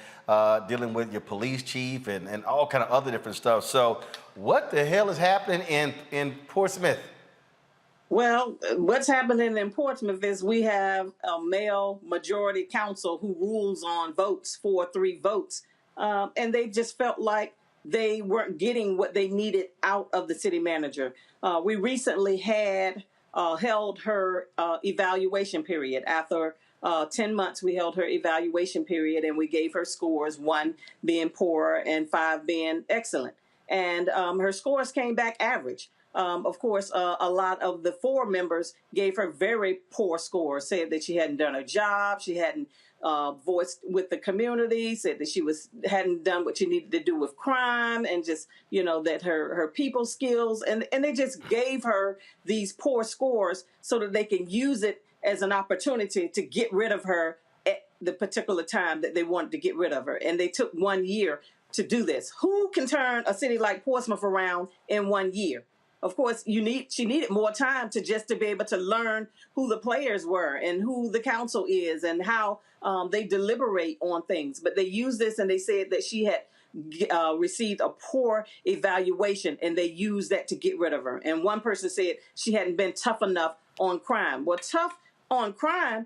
dealing with your police chief and all kind of other different stuff. So what the hell is happening in Portsmouth? Well, what's happening in Portsmouth is we have a male majority council who rules on votes, 4-3 votes. And they just felt like they weren't getting what they needed out of the city manager. We recently had held her evaluation period. After 10 months, we held her evaluation period and we gave her scores, 1 being poor and 5 being excellent. And her scores came back average. Of course, a lot of the 4 members gave her very poor scores, said that she hadn't done her job, she hadn't voiced with the community, said that she hadn't done what she needed to do with crime, and just, that her people skills, and they just gave her these poor scores so that they can use it as an opportunity to get rid of her at the particular time that they wanted to get rid of her. And they took 1 year to do this. Who can turn a city like Portsmouth around in 1 year? Of course, she needed more time to be able to learn who the players were and who the council is and how they deliberate on things. But they used this and they said that she had received a poor evaluation, and they used that to get rid of her. And one person said she hadn't been tough enough on crime. Well, tough on crime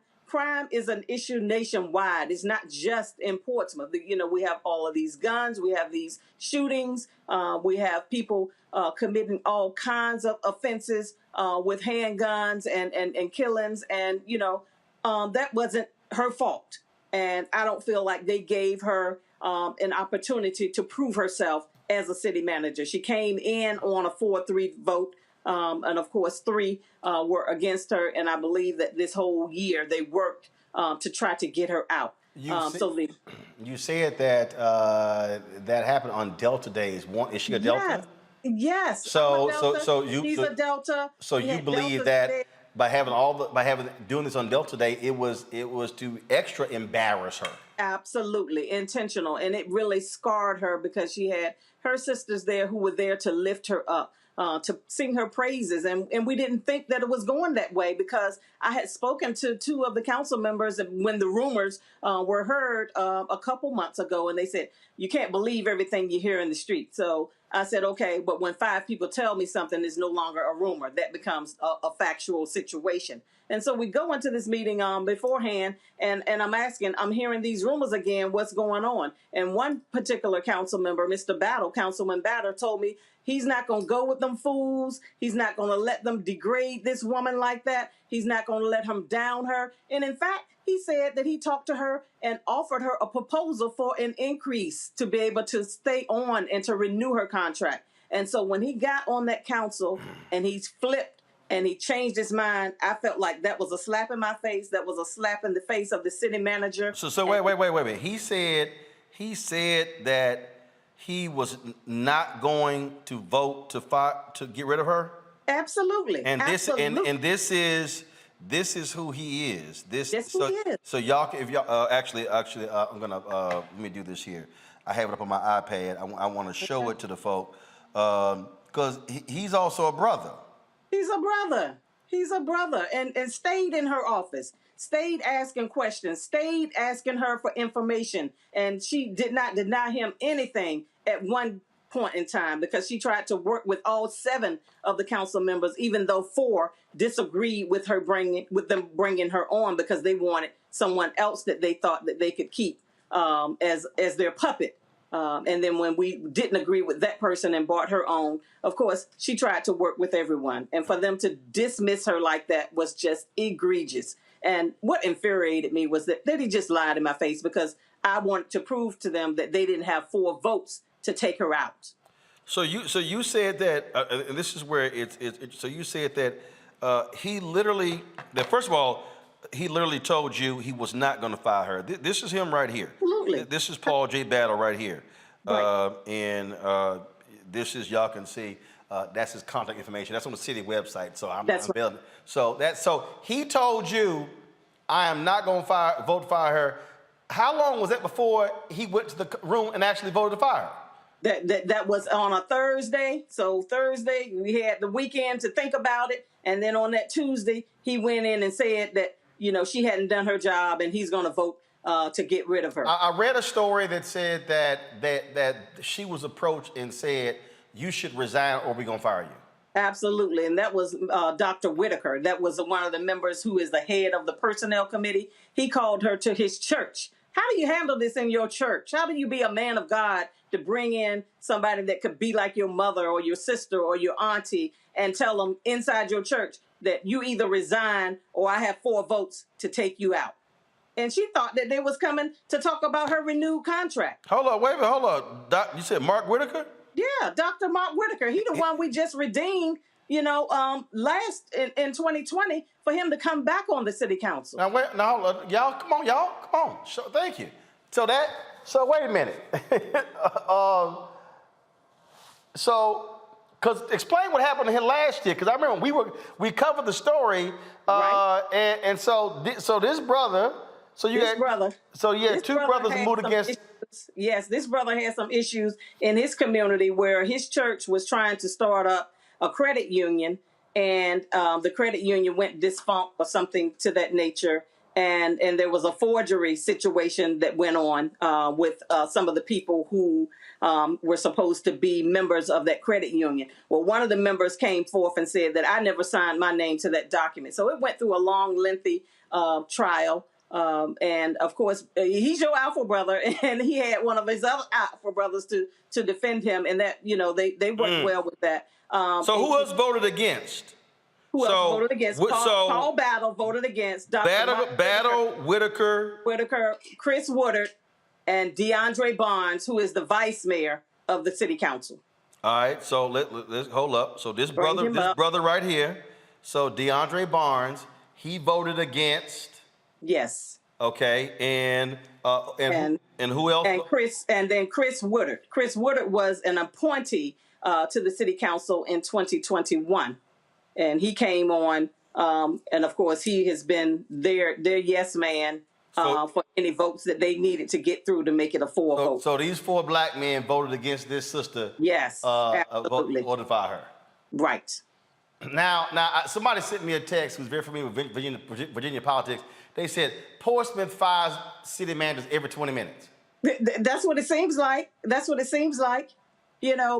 is an issue nationwide. It's not just in Portsmouth. We have all of these guns. We have these shootings. We have people committing all kinds of offenses with handguns and killings. And, that wasn't her fault. And I don't feel like they gave her an opportunity to prove herself as a city manager. She came in on a 4-3 vote. And of course, 3 were against her. And I believe that this whole year they worked to try to get her out. You said that that happened on Delta days. Is she a Delta? Yes. She's a Delta. So you believe that by doing this on Delta Day, it was to extra embarrass her. Absolutely intentional, and it really scarred her because she had her sisters there who were there to lift her up, to sing her praises, and we didn't think that it was going that way because I had spoken to 2 of the council members when the rumors were heard a couple months ago, and they said you can't believe everything you hear in the street. So I said, okay, but when 5 people tell me something, it's no longer a rumor. That becomes a factual situation. And so we go into this meeting beforehand, and I'm hearing these rumors again, what's going on? And one particular council member, Councilman Battle, told me he's not going to go with them fools. He's not going to let them degrade this woman like that. He's not going to let him down her. And in fact, he said that he talked to her and offered her a proposal for an increase to be able to stay on and to renew her contract. And so when he got on that council and he's flipped and he changed his mind, I felt like that was a slap in my face. That was a slap in the face of the city manager. So wait. He said that he was not going to vote to get rid of her? Absolutely. And Absolutely. This is who he is. Who he is. So y'all, if y'all actually, I'm gonna let me do this here. I have it up on my iPad. I want to show it to the folk because he's also a brother. He's a brother, and stayed in her office, stayed asking questions, stayed asking her for information, and she did not deny him anything at one point in time because she tried to work with all 7 of the council members, even though 4 disagreed with them bringing her on because they wanted someone else that they thought that they could keep as their puppet. And then when we didn't agree with that person and brought her on, of course, she tried to work with everyone. And for them to dismiss her like that was just egregious. And what infuriated me was that he just lied in my face, because I wanted to prove to them that they didn't have 4 votes to take her out. So you said that, and this is where so you said that he literally, that first of all, he literally told you he was not going to fire her. This is him right here. Absolutely. This is Paul J. Battle right here. Right. And this is, y'all can see, that's his contact information. That's on the city website. So I'm building. So he told you, I am not going to vote to fire her. How long was that before he went to the room and actually voted to fire her? That was on a Thursday. So Thursday, we had the weekend to think about it. And then on that Tuesday, he went in and said that, she hadn't done her job and he's going to vote to get rid of her. I read a story that said that she was approached and said, you should resign or we're going to fire you. Absolutely. And that was Dr. Whitaker. That was one of the members who is the head of the personnel committee. He called her to his church. How do you handle this in your church? How do you be a man of God to bring in somebody that could be like your mother or your sister or your auntie and tell them inside your church that you either resign or I have 4 votes to take you out? And she thought that they was coming to talk about her renewed contract. Hold on. You said Mark Whitaker? Yeah, Dr. Mark Whitaker. He the one we just redeemed, last in 2020 for him to come back on the city council. Now, y'all, come on. Thank you. So wait a minute. Because explain what happened to him last year. Because I remember we covered the story, right. and so this brother. So you had 2 brothers who moved against. Yes, this brother had some issues in his community where his church was trying to start up a credit union, and the credit union went defunct or something to that nature. And there was a forgery situation that went on with some of the people who were supposed to be members of that credit union. Well, one of the members came forth and said that I never signed my name to that document. So it went through a long, lengthy trial. And of course, he's your alpha brother, and he had one of his other alpha brothers to defend him, and that they worked well with that. So who else voted against? Who else voted against? Paul Battle voted against. Dr. Battle, Whitaker, Chris Woodard, and DeAndre Barnes, who is the vice mayor of the city council. All right, so let's hold up. So this brother right here. So DeAndre Barnes, he voted against. Yes. Okay, and who else? And then Chris Woodard. Chris Woodard was an appointee to the city council in 2021, and he came on, and of course he has been their yes man for any votes that they needed to get through to make it a 4 vote. So these 4 black men voted against this sister. Yes, absolutely. Voted for her. Right. Now, somebody sent me a text who's very familiar with Virginia politics. They said Portsmouth fires city managers every 20 minutes. That's what it seems like.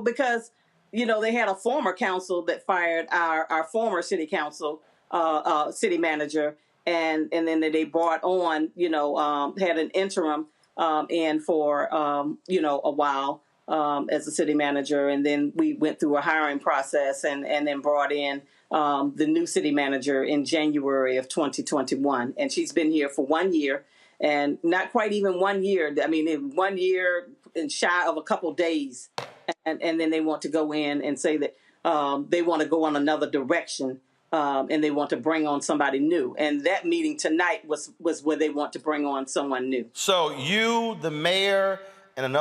Because, they had a former council that fired our former city council, city manager. And then they brought on, had an interim in for, a while as a city manager. And then we went through a hiring process and then brought in the new city manager in January of 2021. And she's been here for 1 year, and not quite even 1 year. I mean, 1 year and shy of a couple days. And then they want to go in and say that they want to go on another direction, and they want to bring on somebody new. And that meeting tonight was where they want to bring on someone new. So you, the mayor, and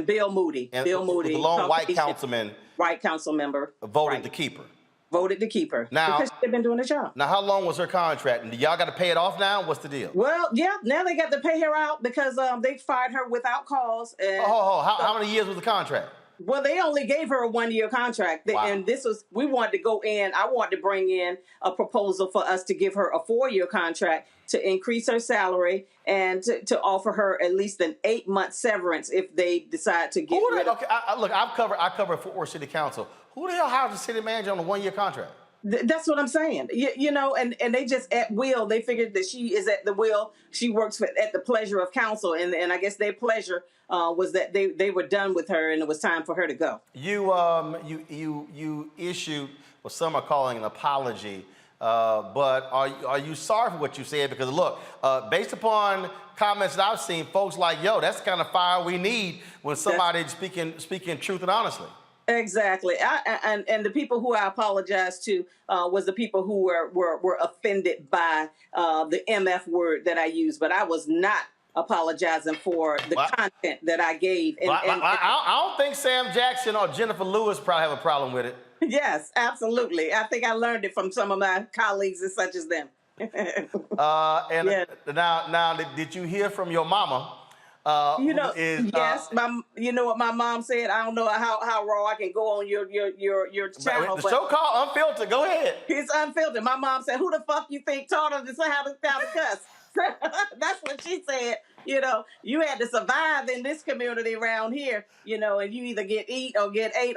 Bill Moody. Bill Moody, the lone white councilman. White council member. Voted to keep her. Voted to keep her. Now, because they've been doing a job. Now, how long was her contract? And y'all got to pay it off now? What's the deal? Well, yeah, now they got to pay her out because they fired her without cause. And how many years was the contract? Well, they only gave her a 1 year contract. Wow. And we wanted to go in. I wanted to bring in a proposal for us to give her a 4 year contract to increase her salary and to offer her at least an 8-month severance if they decide to get rid of her. Okay, look, I cover Fort Worth City Council. Who the hell hires a city manager on a 1 year contract? That's what I'm saying. You know, and they just at will. They figured that she is at the will. She works at the pleasure of counsel, and I guess their pleasure was that they were done with her, and it was time for her to go. You issued what some are calling an apology, but are you sorry for what you said? Because look, based upon comments that I've seen, folks like, yo, that's the kind of fire we need when somebody's speaking truth and honestly. Exactly. And the people who I apologized to was the people who were offended by the MF word that I used, but I was not apologizing for the content that I gave. I don't think Sam Jackson or Jennifer Lewis probably have a problem with it. Yes, absolutely. I think I learned it from some of my colleagues and such as them. Now, did you hear from your mama? Yes. You know what my mom said? I don't know how raw I can go on your channel. The show called Unfiltered. Go ahead. It's unfiltered. My mom said, "Who the fuck you think taught her how to cuss?" That's what she said. You know, you had to survive in this community around here. You know, and you either get ate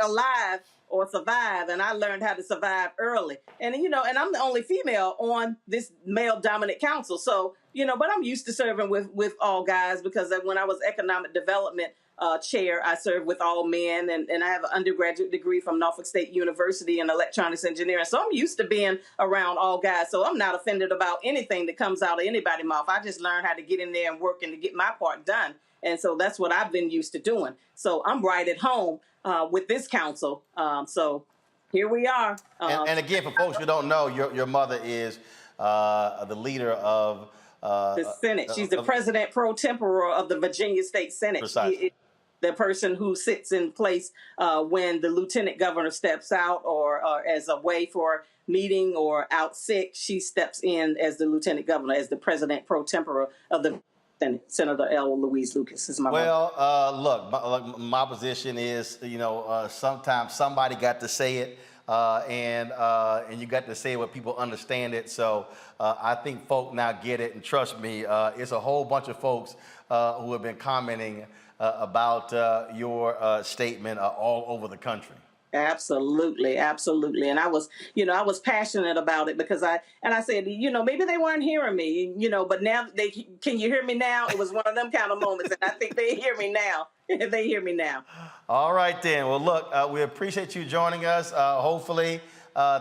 alive or survive. And I learned how to survive early. And and I'm the only female on this male dominant council. So but I'm used to serving with all guys because when I was economic development chair, I served with all men, and I have an undergraduate degree from Norfolk State University in electronics engineering. So I'm used to being around all guys. So I'm not offended about anything that comes out of anybody's mouth. I just learned how to get in there and work and to get my part done. And so that's what I've been used to doing. So I'm right at home with this council. So here we are. And again, for folks who don't know, your mother is the leader of the Senate. She's the president pro tempore of the Virginia State Senate. Precisely. She is the person who sits in place when the lieutenant governor steps out or as a way for meeting or out sick. She steps in as the lieutenant governor, as the president pro tempore of the Senate. Senator L. Louise Lucas is my mother. Look, my position is, sometimes somebody got to say it. And you got to say what people understand it. So I think folk now get it, and trust me, it's a whole bunch of folks who have been commenting about your statement all over the country. Absolutely, absolutely. And I was passionate about it because I said, maybe they weren't hearing me, but now can you hear me now? It was one of them kind of moments, and I think they hear me now. They hear me now. All right, then. Well, look, we appreciate you joining us. Hopefully,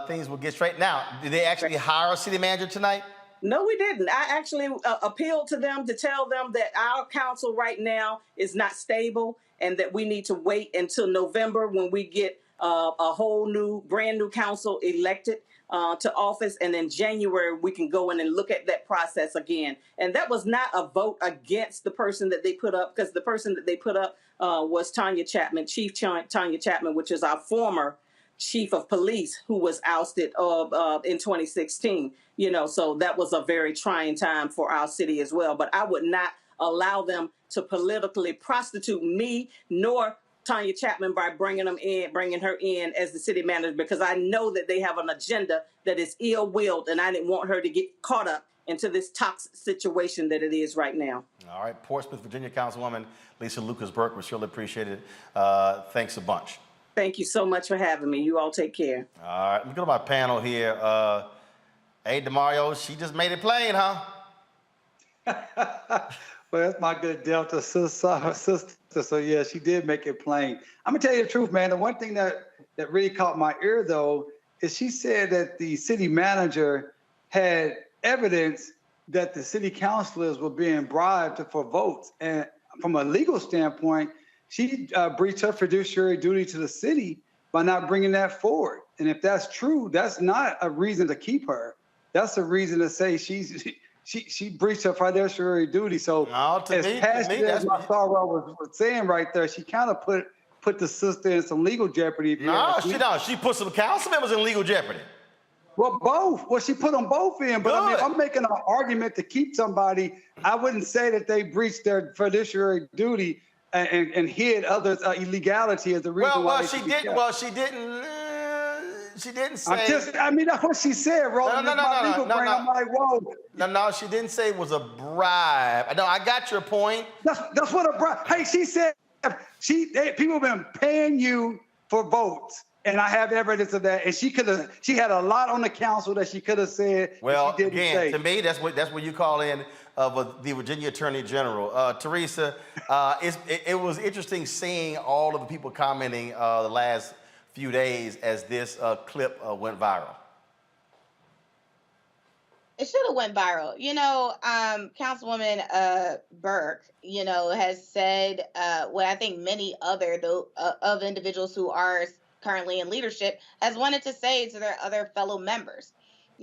things will get straight. Now, did they actually hire a city manager tonight? No, we didn't. I actually appealed to them to tell them that our council right now is not stable and that we need to wait until November when we get a whole brand new council elected to office, and in January we can go in and look at that process again. And that was not a vote against the person that they put up, because the person that they put up was Tanya Chapman, Chief Tanya Chapman, which is our former chief of police, who was ousted in 2016. So that was a very trying time for our city as well. But I would not allow them to politically prostitute me nor Tanya Chapman by bringing her in as the city manager, because I know that they have an agenda that is ill-willed, and I didn't want her to get caught up into this toxic situation that it is right now. All right, Portsmouth, Virginia Councilwoman Lisa Lucas Burke, we surely appreciate it. Thanks a bunch. Thank you so much for having me. You all take care. All right, let me go to my panel here. Hey, DeMario, she just made it plain, huh? Well, that's my good Delta sister. So, yeah, she did make it plain. I'm going to tell you the truth, man. The one thing that really caught my ear, though, is she said that the city manager had evidence that the city councilors were being bribed for votes. And from a legal standpoint, she breached her fiduciary duty to the city by not bringing that forward. And if that's true, that's not a reason to keep her. That's a reason to say she breached her fiduciary duty. So as my sorrow was saying right there, she kind of put the sister in some legal jeopardy. She put some council members in legal jeopardy. Well, both. Well, she put them both in. But I mean, I'm making an argument to keep somebody. I wouldn't say that they breached their fiduciary duty and hid others' illegality as the reason why. She didn't. She didn't say. That's what she said, Roland. No. I'm like, whoa. No, she didn't say it was a bribe. No, I got your point. That's what a bribe. Hey, she said people have been paying you for votes, And I have evidence of that. And she had a lot on the council that she could have said. Well, she didn't again, say. to me, that's what you call in the Virginia Attorney General. Teresa, it was interesting seeing all of the people commenting the last few days as this clip went viral. It should have went viral. Councilwoman Burke, has said what I think many other of individuals who are currently in leadership has wanted to say to their other fellow members.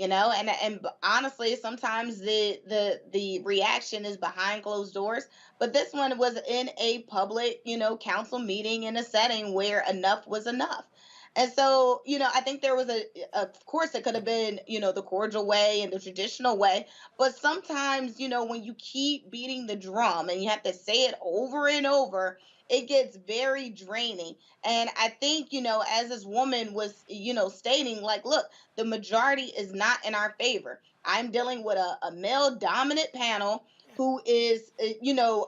And honestly, sometimes the reaction is behind closed doors, but this one was in a public, council meeting in a setting where enough was enough. And so, I think there was of course, it could have been, the cordial way and the traditional way. But sometimes, when you keep beating the drum and you have to say it over and over, it gets very draining. And I think, as this woman was, stating, like, look, the majority is not in our favor. I'm dealing with a male dominant panel who is,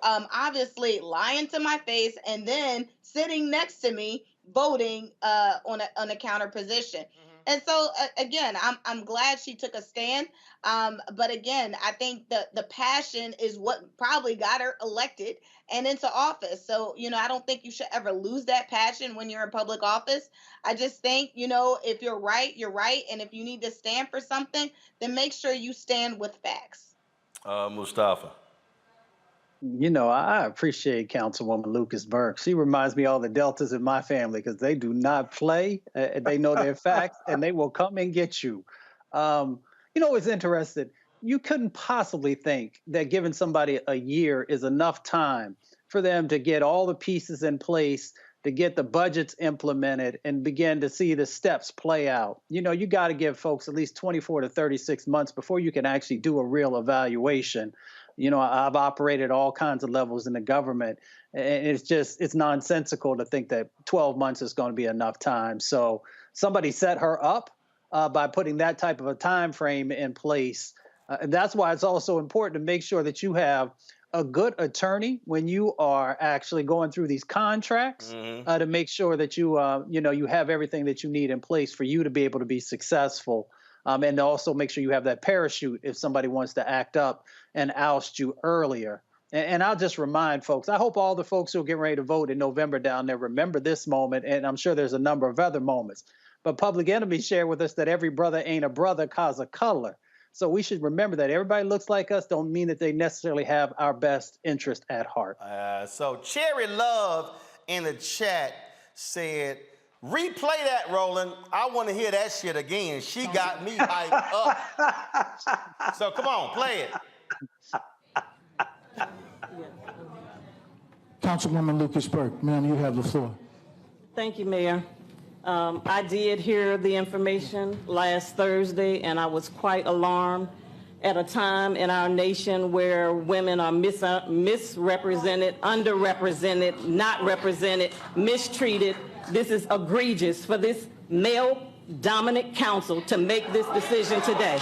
obviously lying to my face and then sitting next to me voting on a counter position. And so again, I'm glad she took a stand. But again, I think the passion is what probably got her elected and into office. So, I don't think you should ever lose that passion when you're in public office. I just think, if you're right, you're right. And if you need to stand for something, then make sure you stand with facts. Mustafa. I appreciate Councilwoman Lucas Burke. She reminds me of all the Deltas in my family because they do not play. They know their facts, and they will come and get you. It's interesting. You couldn't possibly think that giving somebody a year is enough time for them to get all the pieces in place, to get the budgets implemented, and begin to see the steps play out. You got to give folks at least 24 to 36 months before you can actually do a real evaluation. I've operated all kinds of levels in the government, and it's nonsensical to think that 12 months is going to be enough time. So somebody set her up by putting that type of a time frame in place. And that's why it's also important to make sure that you have a good attorney when you are actually going through these contracts to make sure that you have everything that you need in place for you to be able to be successful. And to also make sure you have that parachute if somebody wants to act up and oust you earlier. And I'll just remind folks, I hope all the folks who are getting ready to vote in November down there remember this moment, and I'm sure there's a number of other moments. But Public Enemy shared with us that every brother ain't a brother cause of color. So we should remember that everybody looks like us don't mean that they necessarily have our best interest at heart. So Cherry Love in the chat said, replay that, Roland. I want to hear that shit again. She got me hyped up. So come on, play it. Councilwoman Lucas Burke, ma'am, you have the floor. Thank you, Mayor. I did hear the information last Thursday, and I was quite alarmed at a time in our nation where women are misrepresented, underrepresented, not represented, mistreated. This is egregious for this male-dominant council to make this decision today.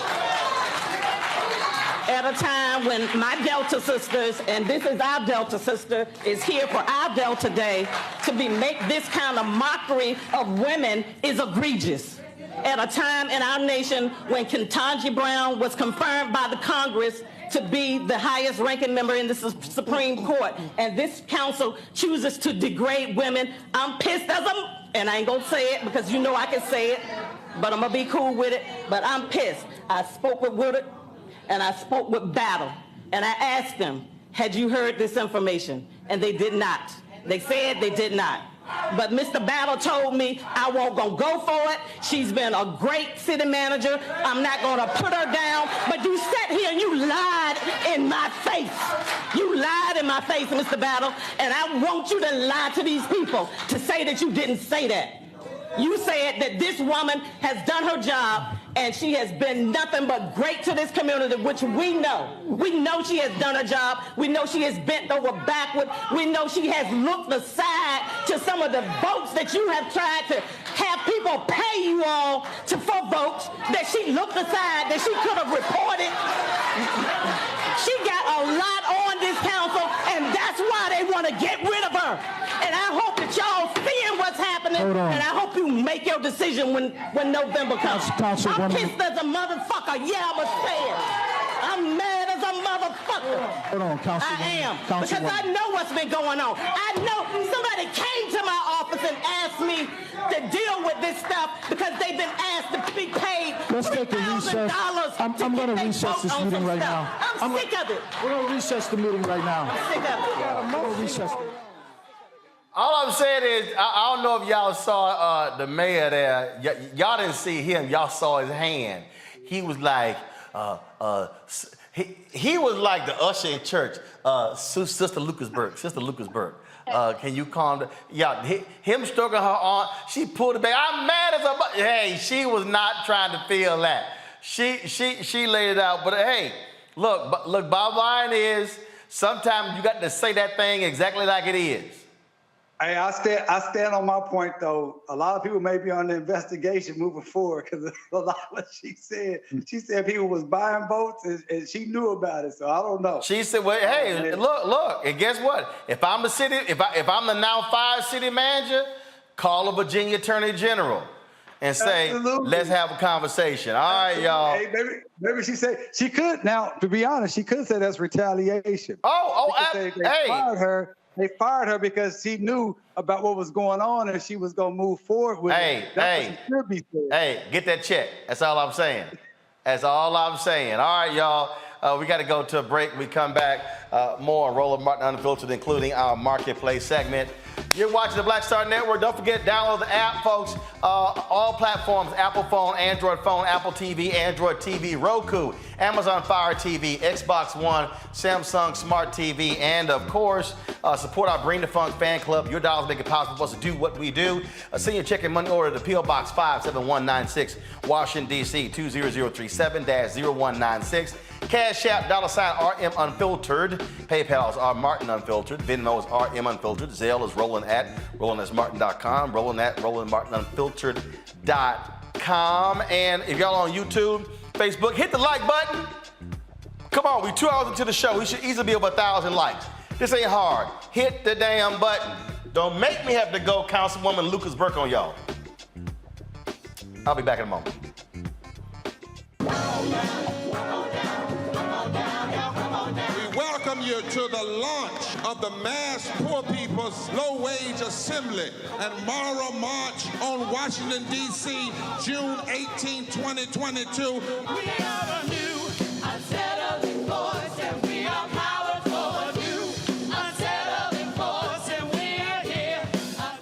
At a time when my Delta sisters, and this is our Delta sister, is here for our Delta Day, to make this kind of mockery of women is egregious. At a time in our nation when Ketanji Brown was confirmed by the Congress to be the highest ranking member in the Supreme Court, and this council chooses to degrade women, I'm pissed as and I ain't gonna say it because I can say it, but I'm gonna be cool with it, but I'm pissed. I spoke with Woodard, and I spoke with Battle, and I asked them, had you heard this information? And they did not. They said they did not. But Mr. Battle told me I won't go for it. She's been a great city manager. I'm not gonna put her down. But you sat here and you lied in my face. You lied in my face, Mr. Battle, and I want you to lie to these people to say that you didn't say that. You said that this woman has done her job and she has been nothing but great to this community, which we know. We know she has done her job. We know she has bent over backward. We know she has looked aside to some of the votes that you have tried to have people pay you all for votes, that she looked aside, that she could have reported. She got a lot on this council, and that's why they want to get rid of her. And I hope that y'all seeing what what's happening, and I hope you make your decision when November comes. I'm pissed as a motherfucker. Yeah, I'ma say it. I'm mad as a motherfucker. Hold on, Councilwoman. I am. Because I know what's been going on. I know somebody came to my office and asked me to deal with this stuff because they've been asked to be paid Let's take a recess. I'm going to recess this meeting right now. I'm sick of it. We're going to recess the meeting right now. I'm sick of it. We're going to recess. All I'm saying is, I don't know if y'all saw the mayor there. Y'all didn't see him. Y'all saw his hand. He was like, he was like the usher in church. Sister Lucasburg. Can you calm down? Yeah, him stroking her arm. She pulled it back. I'm mad as a. Hey, she was not trying to feel that. She laid it out. But hey, look. Bottom line is, sometimes you got to say that thing exactly like it is. Hey, I stand on my point, though. A lot of people may be on the investigation moving forward because a lot of what she said people was buying votes and she knew about it. So I don't know. She said, well, hey, look, and guess what? If I'm the city, if I'm the now fired city manager, call a Virginia Attorney General and say, let's have a conversation. All right, y'all. Hey, maybe she said she could. Now, to be honest, she could say that's retaliation. They fired her because she knew about what was going on and she was going to move forward with it. That's what she should be saying. Hey, get that check. That's all I'm saying. That's all I'm saying. All right, y'all. We got to go to a break. We come back. More on Roland Martin Unfiltered, including our Marketplace segment. You're watching the Black Star Network. Don't forget, download the app, folks. All platforms, Apple phone, Android phone, Apple TV, Android TV, Roku, Amazon Fire TV, Xbox One, Samsung Smart TV, and of course, support our Bring the Funk fan club. Your dollars make it possible for us to do what we do. Send your check and money order to P.O. Box 57196, Washington, D.C. 20037-0196. Cash App, $RM Unfiltered. PayPal is R Martin Unfiltered. Venmo is RM Unfiltered. Zelle is Roland@RolandSMartin.com. Roland@RolandMartinUnfiltered.com. And if y'all on YouTube, Facebook, hit the like button. Come on, we 2 hours into the show. We should easily be over 1,000 likes. This ain't hard. Hit the damn button. Don't make me have to go Councilwoman Lucas Burke on y'all. I'll be back in a moment. Welcome you to the launch of the Mass Poor People's Low Wage Assembly and Moral March on Washington, D.C., June 18, 2022. We are a new, unsettling force, and we are powerful, new, unsettling force, and we're here.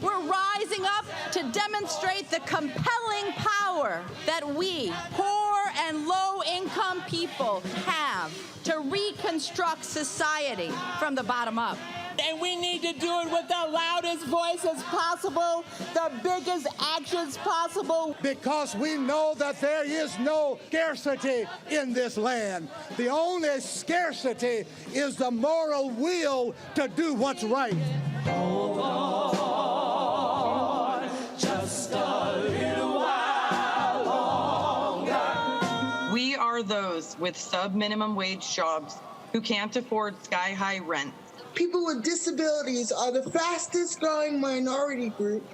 We're rising up to demonstrate the compelling power that we, poor and low-income people, have to reconstruct society from the bottom up. And we need to do it with the loudest voices possible, the biggest actions possible. Because we know that there is no scarcity in this land. The only scarcity is the moral will to do what's right. Hold on, just a little while longer. We are those with sub-minimum wage jobs who can't afford sky-high rent. People with disabilities are the fastest growing minority group.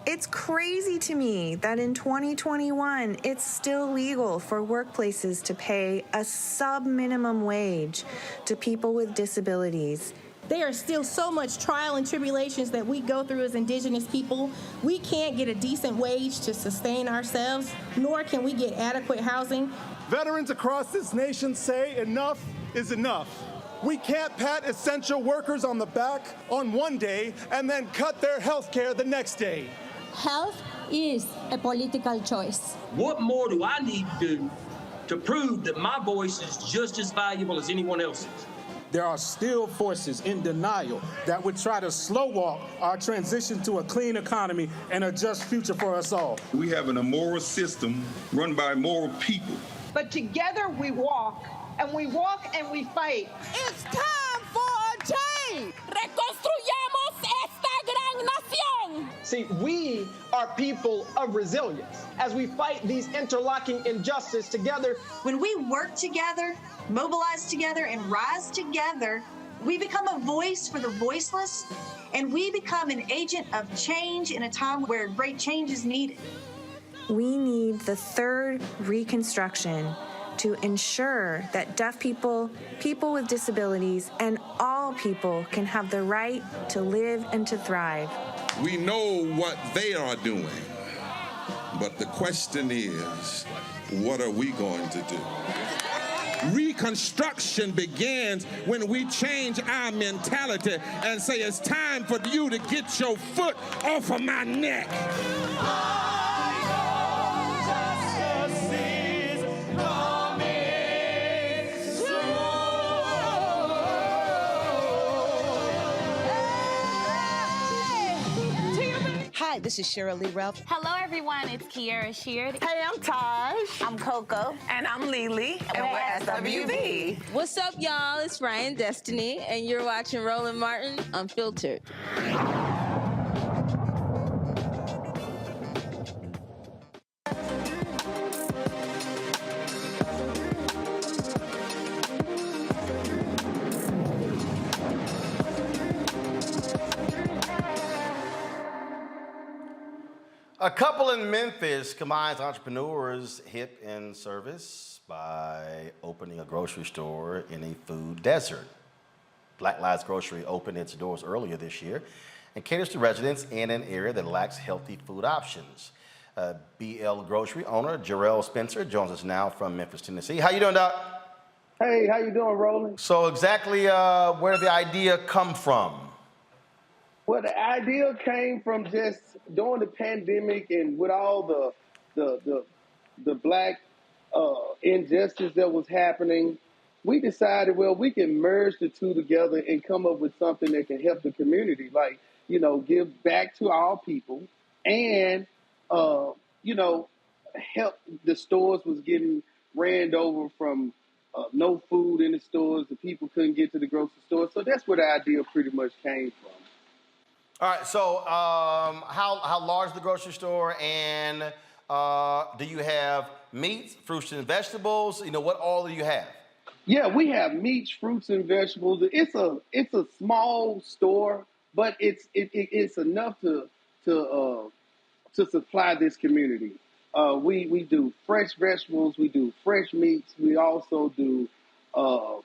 It's crazy to me that in 2021, it's still legal for workplaces to pay a sub-minimum wage to people with disabilities. There are still so much trial and tribulations that we go through as Indigenous people. We can't get a decent wage to sustain ourselves, nor can we get adequate housing. Veterans across this nation say enough is enough. We can't pat essential workers on the back on one day and then cut their health care the next day. Health is a political choice. What more do I need to do to prove that my voice is just as valuable as anyone else's? There are still forces in denial that would try to slow walk our transition to a clean economy and a just future for us all. We have an immoral system run by immoral people. But together we walk, and we walk and we fight. It's time for a change. Reconstruyamos esta gran nación. See, we are people of resilience as we fight these interlocking injustices together. When we work together, mobilize together, and rise together, We become a voice for the voiceless, and we become an agent of change in a time where great change is needed. We need the third Reconstruction to ensure that deaf people, people with disabilities, and all people can have the right to live and to thrive. We know what they are doing, but the question is, what are we going to do? Reconstruction begins when we change our mentality and say it's time for you to get your foot off of my neck. Hi, this is Cheryl Lee Ralph. Hello, everyone. It's Kiara Sheard. Hey, I'm Taj. I'm Coco. And I'm Lily. And we're SWV. What's up, y'all? It's Ryan Destiny, and you're watching Roland Martin Unfiltered. A couple in Memphis combines entrepreneurs hip in service by opening a grocery store in a food desert. Black Lives Grocery opened its doors earlier this year and caters to residents in an area that lacks healthy food options. BL Grocery owner Jarrell Spencer joins us now from Memphis, Tennessee. How you doing, Doc? Hey, how you doing, Roland? So exactly where did the idea come from? Well, the idea came from just during the pandemic and with all the black injustice that was happening, we decided, well, we can merge the two together and come up with something that can help the community, like, you know, give back to our people and, you know, help. The stores was getting ran over from no food in the stores. The people couldn't get to the grocery store. So that's where the idea pretty much came from. All right, so how large is the grocery store, and do you have meats, fruits and vegetables? You know, what all do you have? Yeah, we have meats, fruits and vegetables. It's a small store, but it's enough to supply this community. We do fresh vegetables, we do fresh meats, we also do all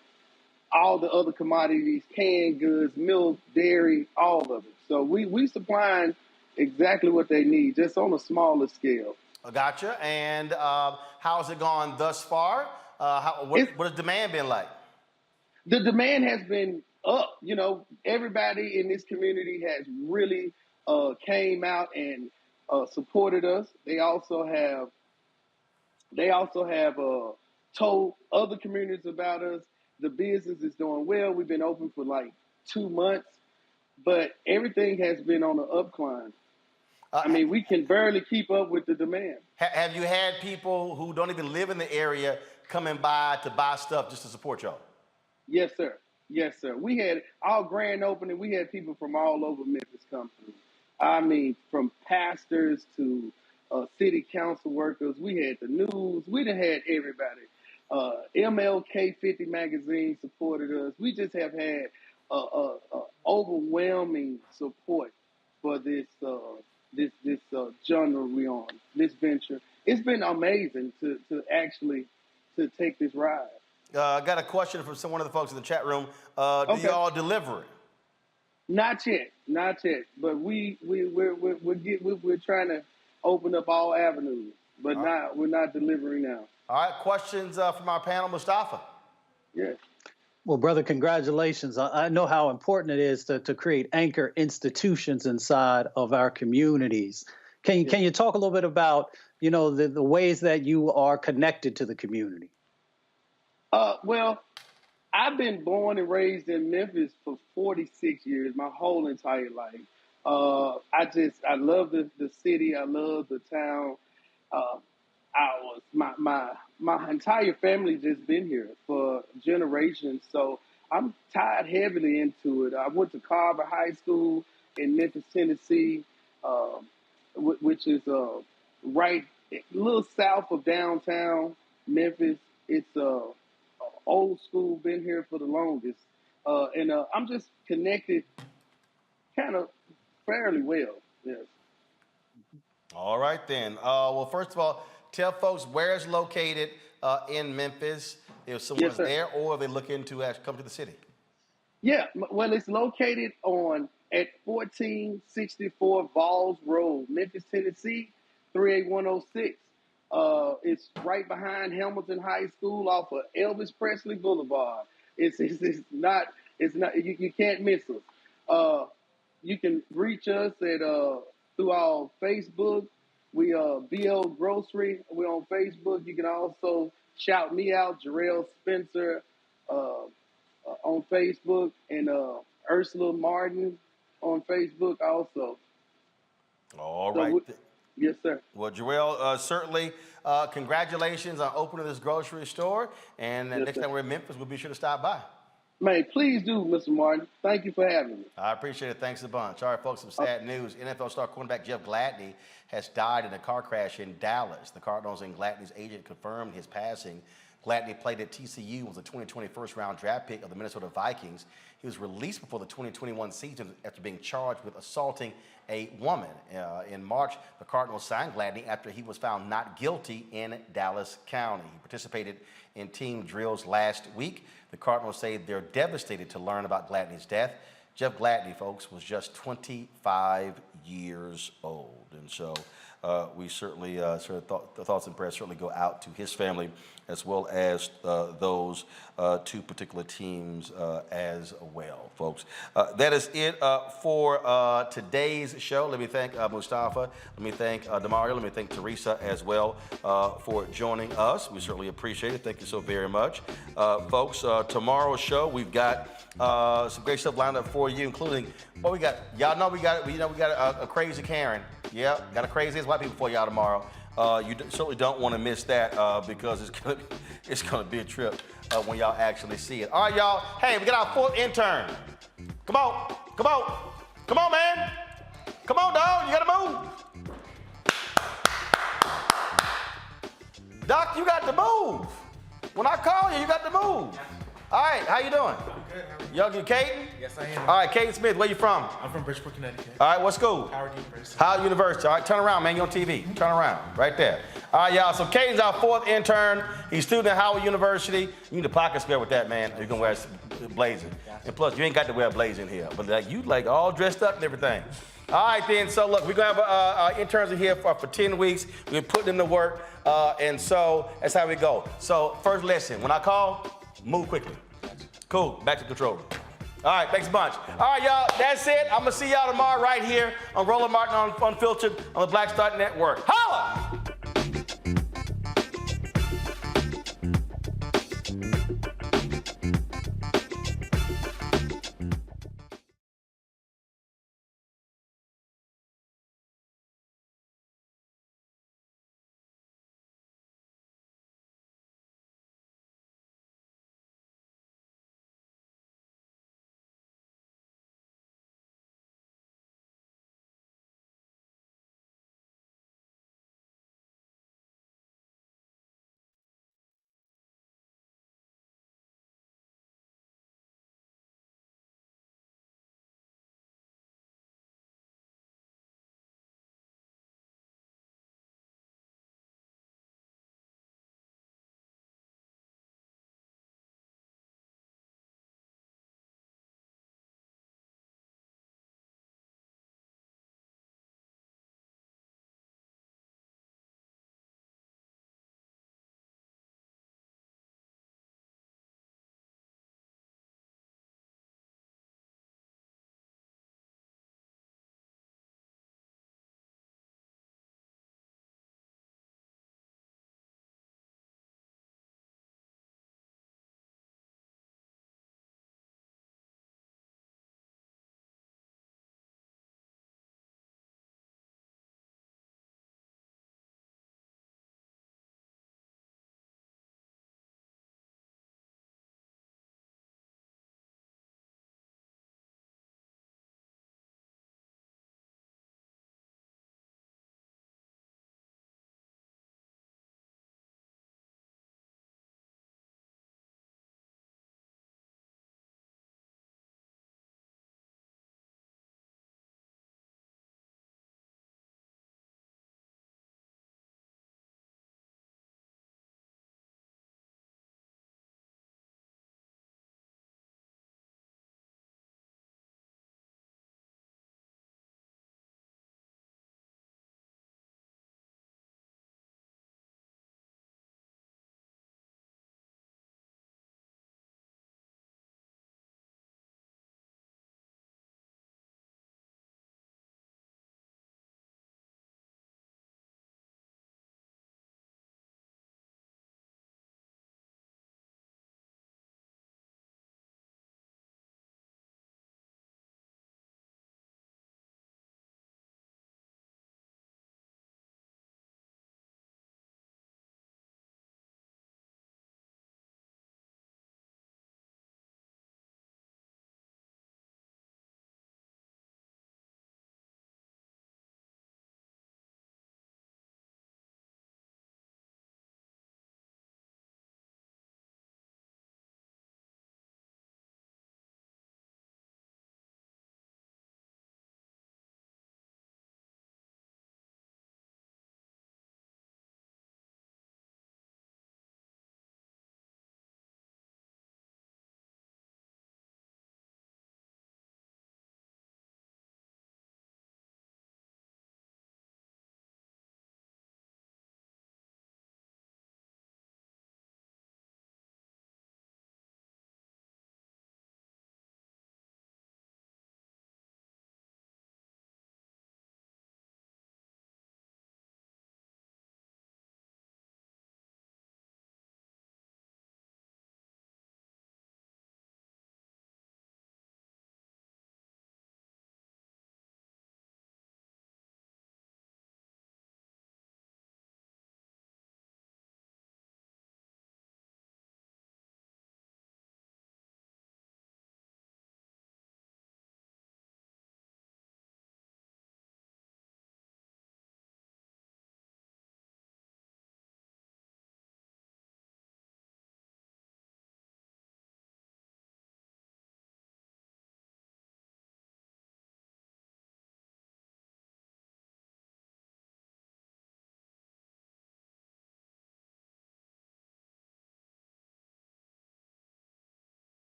the other commodities, canned goods, milk, dairy, all of it. So we supplying exactly what they need, just on a smaller scale. Gotcha. And how's it gone thus far? What has demand been like? The demand has been up. You know, everybody in this community has really came out and supported us. They also have told other communities about us. The business is doing well. We've been open for like 2 months. But everything has been on an upcline. I mean, we can barely keep up with the demand. Have you had people who don't even live in the area coming by to buy stuff just to support y'all? Yes, sir. Yes, sir. We had our grand opening. We had people from all over Memphis come through. I mean, from pastors to city council workers. We had the news. We done had everybody. MLK 50 magazine supported us. We just have had overwhelming support for this genre we on, this venture. It's been amazing to actually take this ride. I got a question from one of the folks in the chat room. Do y'all deliver it? Not yet. But we're trying to open up all avenues, but we're not delivering now. All right, questions from our panel, Mustafa. Yes. Well, brother, congratulations. I know how important it is to create anchor institutions inside of our communities. Can you talk a little bit about, you know, the ways that you are connected to the community? Well, I've been born and raised in Memphis for 46 years, my whole entire life. I love the city. I love the town. My entire family just been here for generations, so I'm tied heavily into it. I went to Carver High School in Memphis, Tennessee, which is right a little south of downtown Memphis. It's old school, been here for the longest. and I'm just connected kind of fairly well. Yes. All right, then. Well, first of all, tell folks where it's located in Memphis, if someone's there, or they look into actually come to the city. Yeah, well, it's located at 1464 Valls Road, Memphis, Tennessee, 38106. It's right behind Hamilton High School off of Elvis Presley Boulevard. It's not you can't miss us. You can reach us at through our Facebook. We BL Grocery. We're on Facebook. You can also shout me out, Jarrell Spencer, on Facebook, and Ursula Martin on Facebook also. All right. Yes, sir. Well, Jarrell, certainly congratulations on opening this grocery store. And next time we're in Memphis, we'll be sure to stop by. Man, please do, Mr. Martin. Thank you for having me. I appreciate it. Thanks a bunch. All right, folks, some sad news. NFL star cornerback Jeff Gladney has died in a car crash in Dallas. The Cardinals and Gladney's agent confirmed his passing. Gladney played at TCU, was a 2020 first-round draft pick of the Minnesota Vikings. He was released before the 2021 season after being charged with assaulting a woman. In March, the Cardinals signed Gladney after he was found not guilty in Dallas County. He participated in team drills last week. The Cardinals say they're devastated to learn about Gladney's death. Jeff Gladney, folks, was just 25 years old. And so we certainly, the thoughts and prayers certainly go out to his family as well as those two particular teams as well, folks. That is it for today's show. Let me thank Mustafa. Let me thank Demario. Let me thank Teresa as well for joining us. We certainly appreciate it. Thank you so very much. Folks, tomorrow's show, we've got some great stuff lined up for you, including what we got. Y'all know we got a crazy Karen. Yep, got a crazy white people for y'all tomorrow. You certainly don't want to miss that because it's gonna be a trip when y'all actually see it. All right, y'all. Hey, we got our fourth intern. Come on, man. Come on, dog. You gotta move. Doc, you got to move. When I call you, you got to move. All right, how you doing? I'm good. How are you? Y'all get Caden? Yes, I am. All right, Caden Smith, where you from? I'm from Bridgeport, Connecticut. All right, what school? Howard University. Howard University. All right, turn around, man. You're on TV. Turn around, right there. All right, y'all. So Caden's our fourth intern. He's a student at Howard University. You need a pocket square with that, man. You're gonna wear blazing. And plus, you ain't got to wear blazing here, but you all dressed up and everything. All right, then. So look, we're gonna have our interns in here for 10 weeks. We're putting them to work, and so that's how we go. So first lesson: when I call, move quickly. Cool. Back to the control room. All right, thanks a bunch. All right, y'all, that's it. I'm going to see y'all tomorrow right here on Roland Martin Unfiltered on the Black Star Network. Holla!